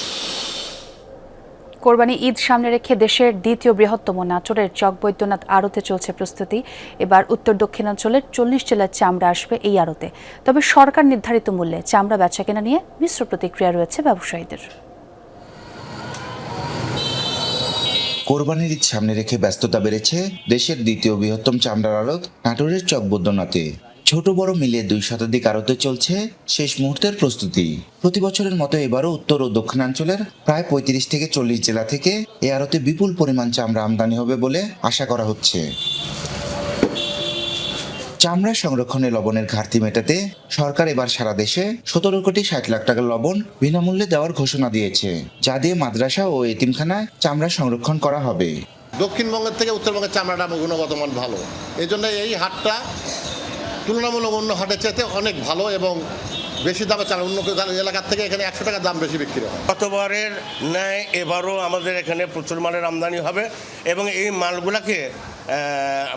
কোরবানি ঈদ সামনে রেখে দেশের দ্বিতীয় বৃহত্তম নাটোরের চক বৈদ্যনাথ আড়তে চলছে প্রস্তুতি। এবার উত্তর দক্ষিণাঞ্চলের 40 জেলার চামড়া আসবে এই আড়তে। তবে সরকার নির্ধারিত মূল্যে চামড়া বেচাকেনা নিয়ে মিশ্র প্রতিক্রিয়া রয়েছে ব্যবসায়ীদের। কোরবানির ঈদ সামনে রেখে ব্যস্ততা বেড়েছে দেশের দ্বিতীয় বৃহত্তম চামড়ার আড়ত নাটোরের চক বৈদ্যনাথে। ছোট বড় মিলিয়ে 2 শতাধিক আড়তে চলছে শেষ মুহূর্তের প্রস্তুতি। প্রতি বছরের মতো এবারও উত্তর ও দক্ষিণাঞ্চলের প্রায় 35 থেকে 40 জেলা থেকে এ আড়তে বিপুল পরিমাণ চামড়া আমদানি হবে বলে আশা করা হচ্ছে। চামড়া সংরক্ষণে লবণের ঘাটতি মেটাতে সরকার এবার সারা দেশে 17 কোটি 60 লাখ টাকার লবণ বিনামূল্যে দেওয়ার ঘোষণা দিয়েছে, যা দিয়ে মাদ্রাসা ও এতিমখানায় চামড়া সংরক্ষণ করা হবে। দক্ষিণবঙ্গের থেকে উত্তরবঙ্গের চামড়াটা গুণগত মান ভালো, এই জন্য এই হাটটা তুলনামূলক অন্য হাটের চাইতে অনেক ভালো এবং বেশি দামে চাল। অন্য এলাকার থেকে এখানে 100 টাকা দাম বেশি বিক্রি হয়। গতবারের ন্যায় এবারও আমাদের এখানে প্রচুর মালের আমদানি হবে এবং এই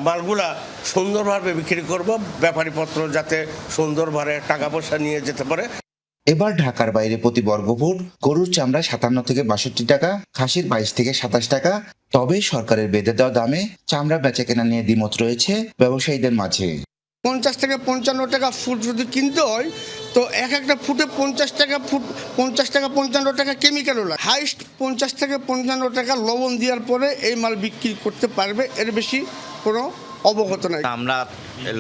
মালগুলা সুন্দরভাবে বিক্রি করব, ব্যাপারীপত্র যাতে সুন্দরভাবে টাকা পয়সা নিয়ে যেতে পারে। এবার ঢাকার বাইরে প্রতি বর্গফুট গরুর চামড়া 57 থেকে 62 টাকা, খাসির 22 থেকে 27 টাকা। তবে সরকারের বেঁধে দেওয়া দামে চামড়া বেচাকেনা নিয়ে দ্বিমত রয়েছে ব্যবসায়ীদের মাঝে। 50 থেকে 55 টাকা ফুট যদি কিনতে হয় তো একটা ফুটে 50 টাকা ফুট, 50 টাকা 55 টাকা কেমিক্যাল লাগে। হাইস্ট 50 থেকে 55 টাকা লবণ দেওয়ার পরে এই মাল বিক্রি করতে পারবে, এর বেশি কোনো অবগত নাই। আমরা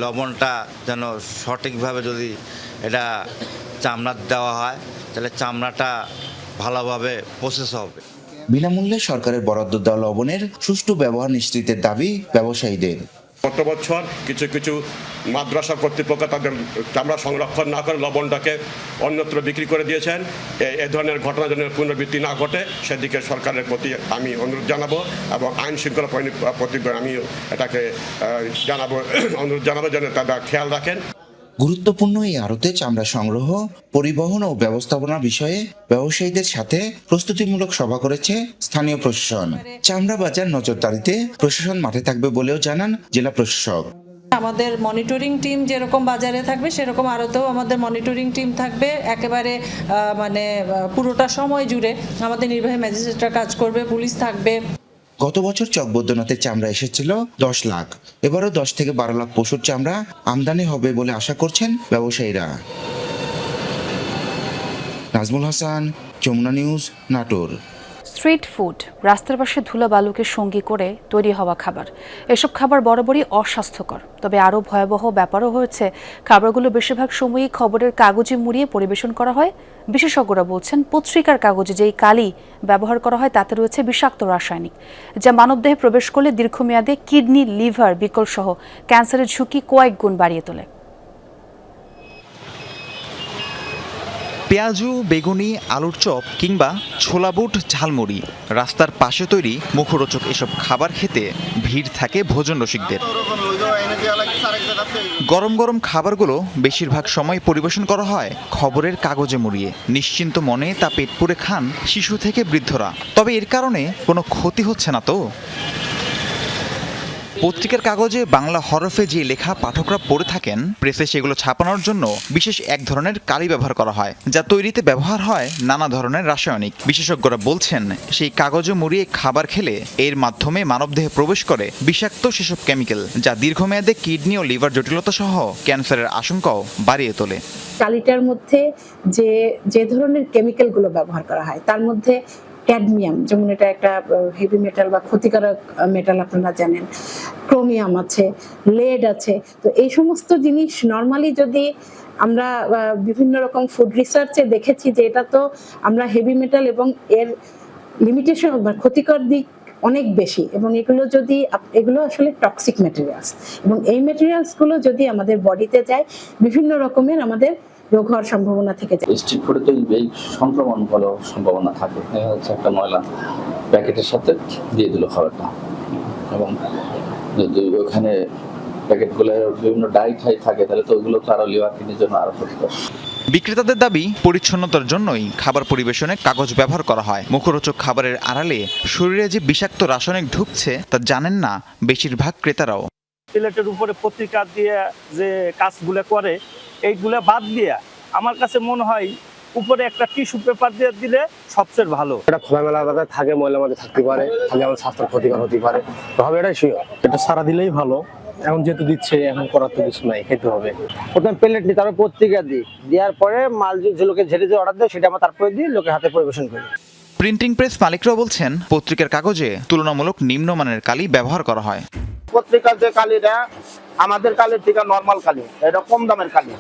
লবণটা যেন সঠিকভাবে যদি এটা চামড়া দেওয়া হয় তাহলে চামড়াটা ভালোভাবে প্রসেস হবে। বিনামূল্যে সরকারের বরাদ্দ দেওয়া লবণের সুষ্ঠু ব্যবহার নিশ্চিতের দাবি ব্যবসায়ীদের। গত বছর কিছু কিছু মাদ্রাসা কর্তৃপক্ষ তাদের চামড়া সংরক্ষণ না করে লবণটাকে অন্যত্র বিক্রি করে দিয়েছেন। এ ধরনের ঘটনা যেন পুনরাবৃত্তি না ঘটে সেদিকে সরকারের প্রতি আমি অনুরোধ জানাবো এবং আইন শৃঙ্খলা প্রতি আমি এটাকে অনুরোধ জানাবো যেন তারা খেয়াল রাখেন। গুরুত্বপূর্ণ এই আড়তে চামড়া সংগ্রহ, পরিবহন ও ব্যবস্থাপনা বিষয়ে ব্যবসায়ীদের সাথে প্রস্তুতিমূলক সভা করেছে স্থানীয় প্রশাসন। চামড়া বাজার নজরদারিতে প্রশাসন মাঠে থাকবে বলেও জানান জেলা প্রশাসক। আমাদের মনিটরিং টিম যেরকম বাজারে থাকবে সেরকম আরতেও আমাদের মনিটরিং টিম থাকবে। একেবারে পুরোটা সময় জুড়ে আমাদের নির্বাহী ম্যাজিস্ট্রেটরা কাজ করবে, পুলিশ থাকবে। গত বছর চকবৈদ্যনাথের চামড়া এসেছিল 10 লাখ, এবারও 10 থেকে 12 লাখ পশুর চামড়া আমদানি হবে বলে আশা করছেন ব্যবসায়ীরা। Nazmul Hasan, Jamuna News, Natore. Street food, রাস্তার পাশে ধুলা বালুকে সঙ্গী করে তৈরি হওয়া খাবার। এসব খাবার বরাবরই অস্বাস্থ্যকর, তবে আরও ভয়াবহ ব্যাপারও হয়েছে। খাবারগুলো বেশিরভাগ সময়ই খবরের কাগজে মুড়িয়ে পরিবেশন করা হয়। বিশেষজ্ঞরা বলছেন, পত্রিকার কাগজে যেই কালি ব্যবহার করা হয় তাতে রয়েছে বিষাক্ত রাসায়নিক, যা মানবদেহে প্রবেশ করলে দীর্ঘমেয়াদে কিডনি, লিভার বিকল সহ ক্যান্সারের ঝুঁকি কয়েক গুণ বাড়িয়ে তোলে। পেঁয়াজু, বেগুনি, আলুর চপ কিংবা ছোলা বুট, ঝালমুড়ি, রাস্তার পাশে তৈরি মুখরোচক এসব খাবার খেতে ভিড় থাকে ভোজন রসিকদের। গরম গরম খাবারগুলো বেশিরভাগ সময় পরিবেশন করা হয় খবরের কাগজে মুড়িয়ে। নিশ্চিন্ত মনে তা পেট পুরে খান শিশু থেকে বৃদ্ধরা। তবে এর কারণে কোনো ক্ষতি হচ্ছে না তো? পত্রিকার কাগজে বাংলা হরফে যে লেখা পাঠকরা পড়ে থাকেন, প্রেসে সেগুলো ছাপানোর জন্য বিশেষ এক ধরনের কালি ব্যবহার করা হয়, যা তৈরিতে ব্যবহার হয় নানা ধরনের রাসায়নিক। বিশেষজ্ঞরা বলছেন, সেই কাগজে মুড়িয়ে খাবার খেলে এর মাধ্যমে মানবদেহে প্রবেশ করে বিষাক্ত সেসব কেমিক্যাল, যা দীর্ঘমেয়াদে কিডনি ও লিভার জটিলতা সহ ক্যান্সারের আশঙ্কাও বাড়িয়ে তোলে। কালিটার মধ্যে যে ধরনের কেমিক্যালগুলো ব্যবহার করা হয় তার মধ্যে ক্যাডমিয়াম, যেমন এটা একটা হেভি মেটাল বা ক্ষতিকারক মেটাল আপনারা জানেন, ক্রোমিয়াম আছে, লেড আছে। তো এই সমস্ত জিনিস নর্মালি যদি আমরা বিভিন্ন রকম ফুড রিসার্চে দেখেছি যে এটা তো আমরা হেভি মেটাল এবং এর লিমিটেশন বা ক্ষতিকর দিক অনেক বেশি, এবং এগুলো আসলে টক্সিক ম্যাটেরিয়ালস, এবং এই ম্যাটেরিয়ালসগুলো যদি আমাদের বডিতে যায় বিভিন্ন রকমের আমাদের রোগ হওয়ার সম্ভাবনা থেকে যায়। স্ট্রিট ফুডে তো এই সংক্রমণ হওয়ার সম্ভাবনা থাকে। হচ্ছে একটা ময়লা প্যাকেটের সাথে দিয়ে দিল খাবারটা, এবং যদি ওখানে প্যাকেটগুলো বিভিন্ন ডাই থাকে তাহলে তো ওইগুলো তো আরো লিভার কিডনির জন্য আরো ক্ষতিকর। বিক্রেতাদের দাবি, পরিচ্ছন্নতার জন্যই খাবার পরিবেশনে কাগজ ব্যবহার করা হয়। মুখরোচক খাবারের আড়ালে শরীরে যে বিষাক্ত রাসায়নিক ঢুকছে তা জানেন না বেশিরভাগ ক্রেতারাও। প্লেটের উপরে পত্রিকা দিয়ে যে কাজগুলো করে এইগুলো বাদ দিয়ে আমার কাছে মনে হয় উপরে একটা টিস্যু পেপার দিয়ে দিলে সবচেয়ে ভালো। এটা খোলামেলা জায়গায় থাকে, ময়লা মধ্যে থাকতে পারে, তাহলে আমার স্বাস্থ্যের ক্ষতিকর হতে পারে। তবে এটাই শিওর, এটা সারা দিলেই ভালো। এখন যেহেতু দিচ্ছে, এখন করার তো কিছু নাই, খেতে হবে। প্রথমে প্লেট নিই, তারপরে পত্রিকা দিই, দেওয়ার পরে মাল যে লোকে ঝেড়ে যে অর্ডার দেয় সেটা আমরা তারপরে দিয়ে লোকের হাতে পরিবেশন করি। প্রিন্টিং প্রেস মালিকরাও বলছেন, পত্রিকার কাগজে তুলনামূলক নিম্নমানের কালি ব্যবহার করা হয়। পত্রিকার যে কালিটা আমাদের কালির থেকে নর্মাল কালি, এটা কম দামের কালি,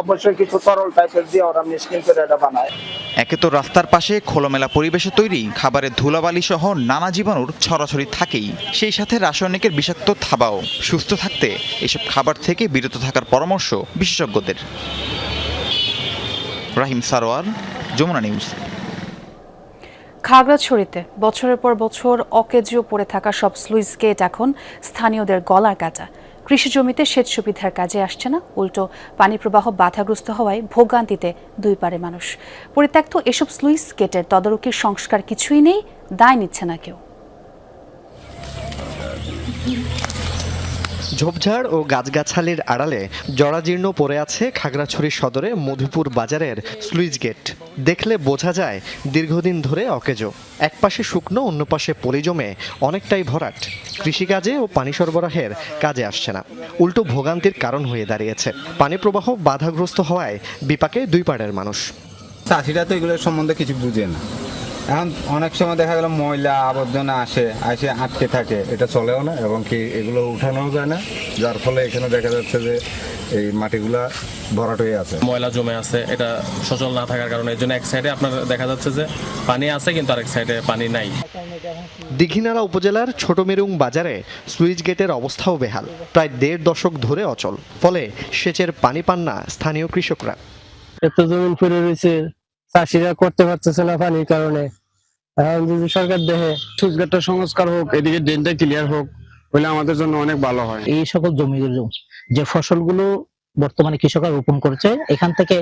অবশ্যই কিছু তরল টাইপের দিয়ে ওরা মিক্সিং করে এটা বানায়। একে তো রাস্তার পাশে খোলামেলা পরিবেশে তৈরি খাবারের ধুলাবালি সহ নানা জীবাণুর ছড়াছড়ি থাকেই, সেই সাথে রাসায়নিকের বিষাক্ত থাবাও। সুস্থ থাকতে এসব খাবার থেকে বিরত থাকার পরামর্শ বিশেষজ্ঞদের। রাহিম সারোয়ার, যমুনা নিউজ। খাগড়াছড়িতে বছরের পর বছর অকেজো পড়ে থাকা সব স্লুইস গেট এখন স্থানীয়দের গলার কাটা। কৃষি জমিতে সেচ সুবিধার কাজে আসছে না, উল্টো পানি প্রবাহ বাধাগ্রস্ত হওয়ায় ভোগান্তিতে দুই পারে মানুষ। পরিত্যক্ত এসব স্লুইস গেটের তদারকির সংস্কার কিছুই নেই, দায় নিচ্ছে না কেউ। ঝোপঝাড় ও গাছগাছালির আড়ালে জরাজীর্ণ পড়ে আছে খাগড়াছড়ি সদরে মধুপুর বাজারের স্লুইস গেট। দেখলে বোঝা যায় দীর্ঘদিন ধরে অকেজো। এক পাশে শুকনো, অন্য পাশে পলি জমে অনেকটাই ভরাট। কৃষিকাজে ও পানি সরবরাহের কাজে আসছে না, উল্টো ভোগান্তির কারণ হয়ে দাঁড়িয়েছে। পানি প্রবাহ বাধাগ্রস্ত হওয়ায় বিপাকে দুই পাড়ের মানুষ। চাষিরা তো এগুলোর সম্বন্ধে কিছু বুঝে না, এখন অনেক সময় দেখা গেল ময়লা আবর্জনা আসে আটকে থাকে, এটা চলেও না এবং কি এগুলো উঠানোও যায় না, যার ফলে এখানে দেখা যাচ্ছে যে এই মাটিগুলা ভরাট হয়ে আছে, ময়লা জমে আছে। এটা সচল না থাকার কারণে এই জন্য এক সাইডে আপনার দেখা যাচ্ছে যে পানি আছে কিন্তু আরেক সাইডে পানি নাই। দীঘিনালা উপজেলার ছোট মেরুং বাজারে স্লুইস গেটের অবস্থাও বেহাল, প্রায় 1.5 দশক ধরে অচল, ফলে সেচের পানি পান না স্থানীয় কৃষকরা। এত জমিন পড়ে রয়েছে, চাষিরা করতে পারতেছে না পানির কারণে। এখন যদি সরকার দেখে স্লুইস গেটটা সংস্কার হোক, এদিকে ড্রেনটা ক্লিয়ার হোক, হলে আমাদের জন্য অনেক ভালো হয়। এই সকল জমিগুলো যে ফসলগুলো বর্তমানে কৃষকরা রোপণ করছে, এখান থেকে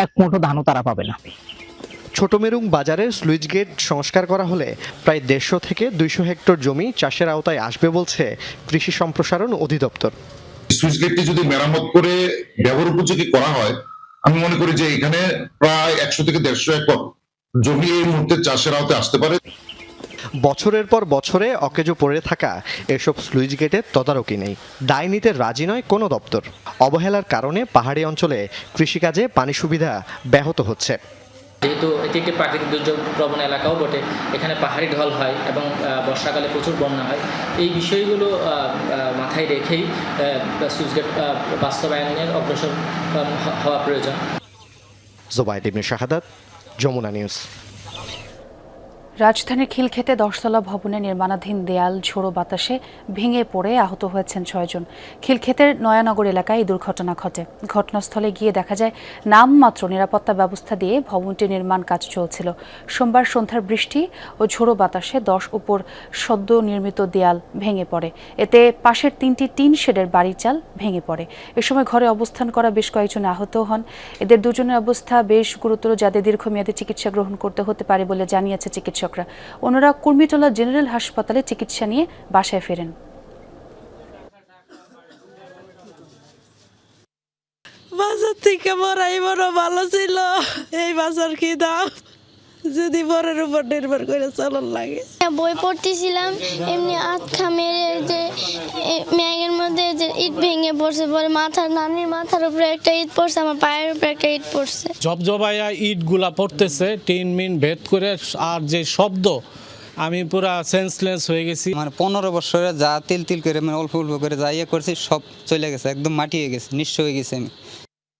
এক মুঠো ধানও তারা পাবে না। ছোট মেরুং বাজারে স্লুইস গেট সংস্কার করা হলে প্রায় 150 থেকে 200 হেক্টর জমি চাষের আওতায় আসবে বলছে কৃষি সম্প্রসারণ অধিদপ্তর। স্লুইস গেটটি যদি মেরামত করে ব্যবহার উপযোগী করা হয়, আমি মনে করি যে এখানে প্রায় 100 থেকে 150 একর জমি এই মুহূর্তে চাষের আওতায় আসতে পারে। বছরের পর বছরে অকেজো পড়ে থাকা এসব স্লুইস গেটের তদারকি নেই, দায় নিতে রাজি নয় কোনো দপ্তর। অবহেলার কারণে পাহাড়ি অঞ্চলে কৃষিকাজে পানি সুবিধা ব্যাহত হচ্ছে। যেহেতু এটি একটি প্রাকৃতিক দুর্যোগ প্রবণ এলাকাও বটে, এখানে পাহাড়ি ঢল হয় এবং বর্ষাকালে প্রচুর বন্যা হয়। এই বিষয়গুলো মাথায় রেখেই স্লুইস গেট বাস্তবায়নের অগ্রসর হওয়া প্রয়োজন। জোবায়েদ ইবনে শাহাদাত, যমুনা নিউজ। রাজধানীর খিলক্ষেতে 10তলা ভবনে নির্মাণাধীন দেয়াল ঝোড়ো বাতাসে ভেঙে পড়ে আহত হয়েছেন 6 জন। খিলক্ষেতের নয়ানগর এলাকায় এই দুর্ঘটনা ঘটে। ঘটনাস্থলে গিয়ে দেখা যায় নামমাত্র নিরাপত্তা ব্যবস্থা দিয়ে ভবনটির নির্মাণ কাজ চলছিল। সোমবার সন্ধ্যার বৃষ্টি ও ঝোড়ো বাতাসে 10 উপর সদ্য নির্মিত দেয়াল ভেঙে পড়ে। এতে পাশের 3টি টিন শেডের বাড়ি চাল ভেঙে পড়ে। এ সময় ঘরে অবস্থান করা বেশ কয়েকজন আহত হন। এদের দুজনের অবস্থা বেশ গুরুতর, যাদের দীর্ঘমেয়াদী চিকিৎসা গ্রহণ করতে হতে পারে বলে জানিয়েছে চিকিৎসকরা। অন্যরা কুর্মিটোলা জেনারেল হাসপাতালে চিকিৎসা নিয়ে বাসায় ফেরেন। বাজার থেকে মরাই বড় ভালো ছিল, এই বাজার কি দাম, যদি বরের উপর নির্ভর করে চলন লাগে। বই পড়তেছিলাম, এমনি আটখা মেরে যে ম্যাগের মধ্যে যে ইট ভেঙে পড়ছে, পরে নানির মাথার উপরে একটা ইট পড়ছে, আমার পায়ের উপরে একটা ইট পড়ছে। জবজবাইয়া ইটগুলা পড়তেছে টিন মিন ভেদ করে, আর যে শব্দ, আমি পুরা সেন্সলেস হয়ে গেছি। মানে 15 বছরে যা তিল তিল করে অল্প অল্প করে যা ইয়ে করছি সব চলে গেছে, একদম মাটি হয়ে গেছে, নিঃস্ব হয়ে গেছে আমি।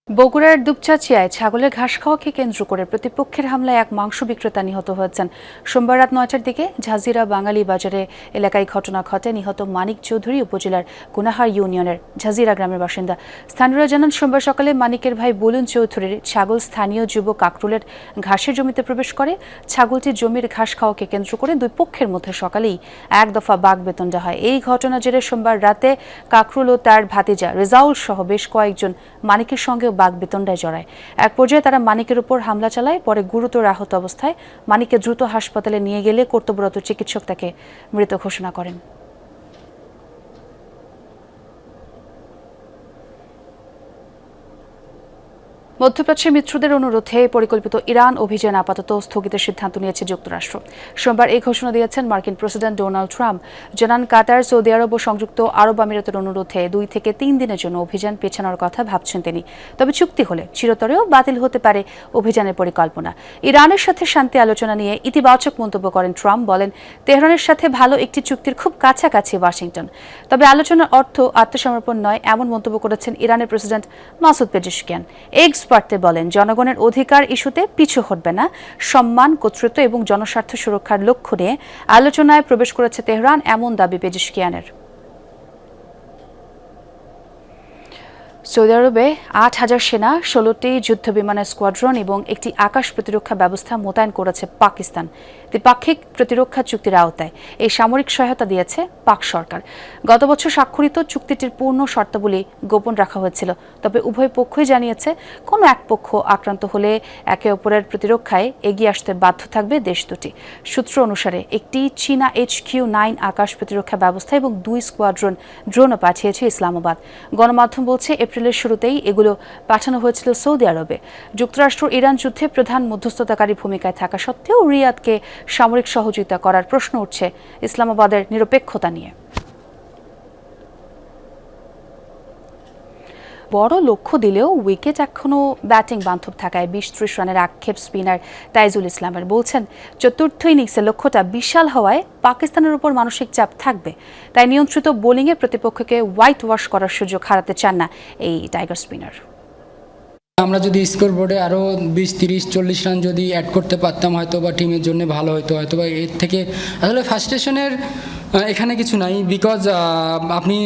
বগুড়ার দুপচাচিয়ায় ছাগলের ঘাস খাওয়াকে কেন্দ্র করে প্রতিপক্ষের হামলায় এক মাংস বিক্রেতা নিহত হয়েছেন। সোমবার রাত 9টার দিকে ঝাজিরা বাঙালি বাজারে এলাকায় ঘটনা ঘটে। নিহত মানিক চৌধুরী উপজেলার গুনাহার ইউনিয়নের ঝাজিরা গ্রামের বাসিন্দা। স্থানীয়রা জানান, সোমবার সকালে মানিকের ভাই বুলুন চৌধুরীর ছাগল স্থানীয় যুবক কাকরুলের ঘাসের জমিতে প্রবেশ করে। ছাগলটি জমির ঘাস খাওয়াকে কেন্দ্র করে দুই পক্ষের মধ্যে সকালেই এক দফা বাগবিতণ্ডা হয়। এই ঘটনা জেরে সোমবার রাতে কাকরুল ও তার ভাতিজা রেজাউল সহ বেশ কয়েকজন মানিকের সঙ্গে বাগবিতণ্ডায় জড়ায়। এক পর্যায়ে তারা মানিকের উপর হামলা চালায়। পরে গুরুতর আহত অবস্থায় মানিককে দ্রুত হাসপাতালে নিয়ে গেলে কর্তব্যরত চিকিৎসক তাকে মৃত ঘোষণা করেন। মধ্যপ্রাচ্যের মিত্রদের অনুরোধে পরিকল্পিত ইরান অভিযান আপাতত স্থগিতের সিদ্ধান্ত নিয়েছে যুক্তরাষ্ট্র। সোমবার এই ঘোষণা দিয়েছেন মার্কিন প্রেসিডেন্ট ডোনাল্ড ট্রাম্প। জানান, কাতার, সৌদি আরব ও সংযুক্ত আরব আমিরাতের অনুরোধে 2 থেকে 3 দিনের জন্য অভিযান পেছানোর কথা ভাবছেন তিনি। তবে চুক্তি হলে চিরতরেও বাতিল হতে পারে অভিযানের পরিকল্পনা। ইরানের সাথে শান্তি আলোচনা নিয়ে ইতিবাচক মন্তব্য করেন ট্রাম্প। বলেন, তেহরানের সাথে ভালো একটি চুক্তির খুব কাছাকাছি ওয়াশিংটন। তবে আলোচনার অর্থ আত্মসমর্পণ নয়, এমন মন্তব্য করেছেন ইরানের প্রেসিডেন্ট মাসুদ পেজেশকিয়ান। বার্তে বলেন, জনগণের অধিকার ইস্যুতে পিছু হটবে না। সম্মান, কর্তৃত্ব এবং জনস্বার্থ সুরক্ষার লক্ষ্য নিয়ে আলোচনায় প্রবেশ করেছে তেহরান, এমন দাবি পেজেশকিয়ানের। সৌদি আরবে 8000 সেনা, 16টি যুদ্ধ বিমানের স্কোয়াড্রন এবং একটি আকাশ প্রতিরক্ষা ব্যবস্থা মোতায়েন করেছে পাকিস্তান দ্বিপাক্ষিক প্রতিরক্ষা চুক্তির আওতায়। এই সামরিক সহায়তা দিয়েছে পাক সরকার। গত বছর স্বাক্ষরিত চুক্তিটির পূর্ণ শর্তাবলী গোপন রাখা হয়েছিল। তবে উভয় পক্ষই জানিয়েছে, কোনো এক পক্ষ আক্রান্ত হলে একে অপরের প্রতিরক্ষায় এগিয়ে আসতে বাধ্য থাকবে দেশ দুটি। সূত্র অনুসারে একটি চীনা HQ-9 আকাশ প্রতিরক্ষা ব্যবস্থা এবং 2 স্কোয়াড্রন ড্রোনও পাঠিয়েছে ইসলামাবাদ। গণমাধ্যম বলছে, এপ্রিলের শুরুতেই এগুলো পাঠানো হয়েছিল সৌদি আরবে। যুক্তরাষ্ট্র ইরান যুদ্ধে প্রধান মধ্যস্থতাকারী ভূমিকায় থাকা সত্ত্বেও রিয়াদকে সামরিক সহযোগিতা করার প্রশ্ন উঠছে ইসলামাবাদের নিরপেক্ষতা নিয়ে। বড় লক্ষ্য দিলেও উইকেট এখনও ব্যাটিং বান্ধব থাকায় ২০-৩০ রানের আক্ষেপ স্পিনার তাইজুল ইসলামের। বলছেন চতুর্থ ইনিংসের লক্ষ্যটা বিশাল হওয়ায় পাকিস্তানের উপর মানসিক চাপ থাকবে, তাই নিয়ন্ত্রিত বোলিংয়ে প্রতিপক্ষকে হোয়াইট ওয়াশ করার সুযোগ হারাতে চান না এই টাইগার স্পিনার। আমরা যদি স্কোর বোর্ডে আরও ২০-৩০-৪০ রান যদি অ্যাড করতে পারতাম হয়তো বা টিমের জন্য ভালো হতো, হয়তো বা এর থেকে আসলে ফার্স্টেশনের এখানে কিছু নাই, বিকজ আপনি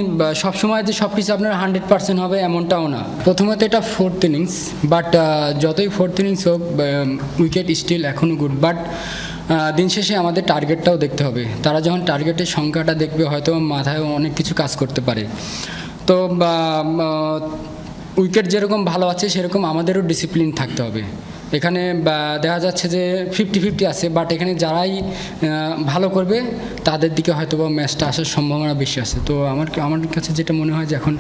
সবসময় যে সব কিছু আপনার 100% হবে এমনটাও না। প্রথমত এটা 4th ইনিংস, বাট যতই 4th ইনিংস হোক উইকেট স্টিল এখনও গুড, বাট দিন শেষে আমাদের টার্গেটটাও দেখতে হবে। তারা যখন টার্গেটের সংখ্যাটা দেখবে হয়তো মাথায় অনেক কিছু কাজ করতে পারে। তো উইকেট যেরকম ভালো আছে সেরকম আমাদেরও ডিসিপ্লিন থাকতে হবে। এখানে দেখা যাচ্ছে যে 50-50 আছে, বাট এখানে যারাই ভালো করবে তাদের দিকে হয়তো বা ম্যাচটা আসার সম্ভাবনা বেশি আছে। তো আমার কাছে যেটা মনে হয় যে এখন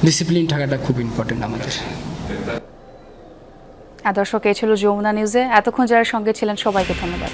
ডিসিপ্লিন থাকাটা খুব ইম্পর্টেন্ট আমাদের। দর্শক, এই ছিল যমুনা নিউজে। এতক্ষণ যারা সঙ্গে ছিলেন সবাইকে ধন্যবাদ।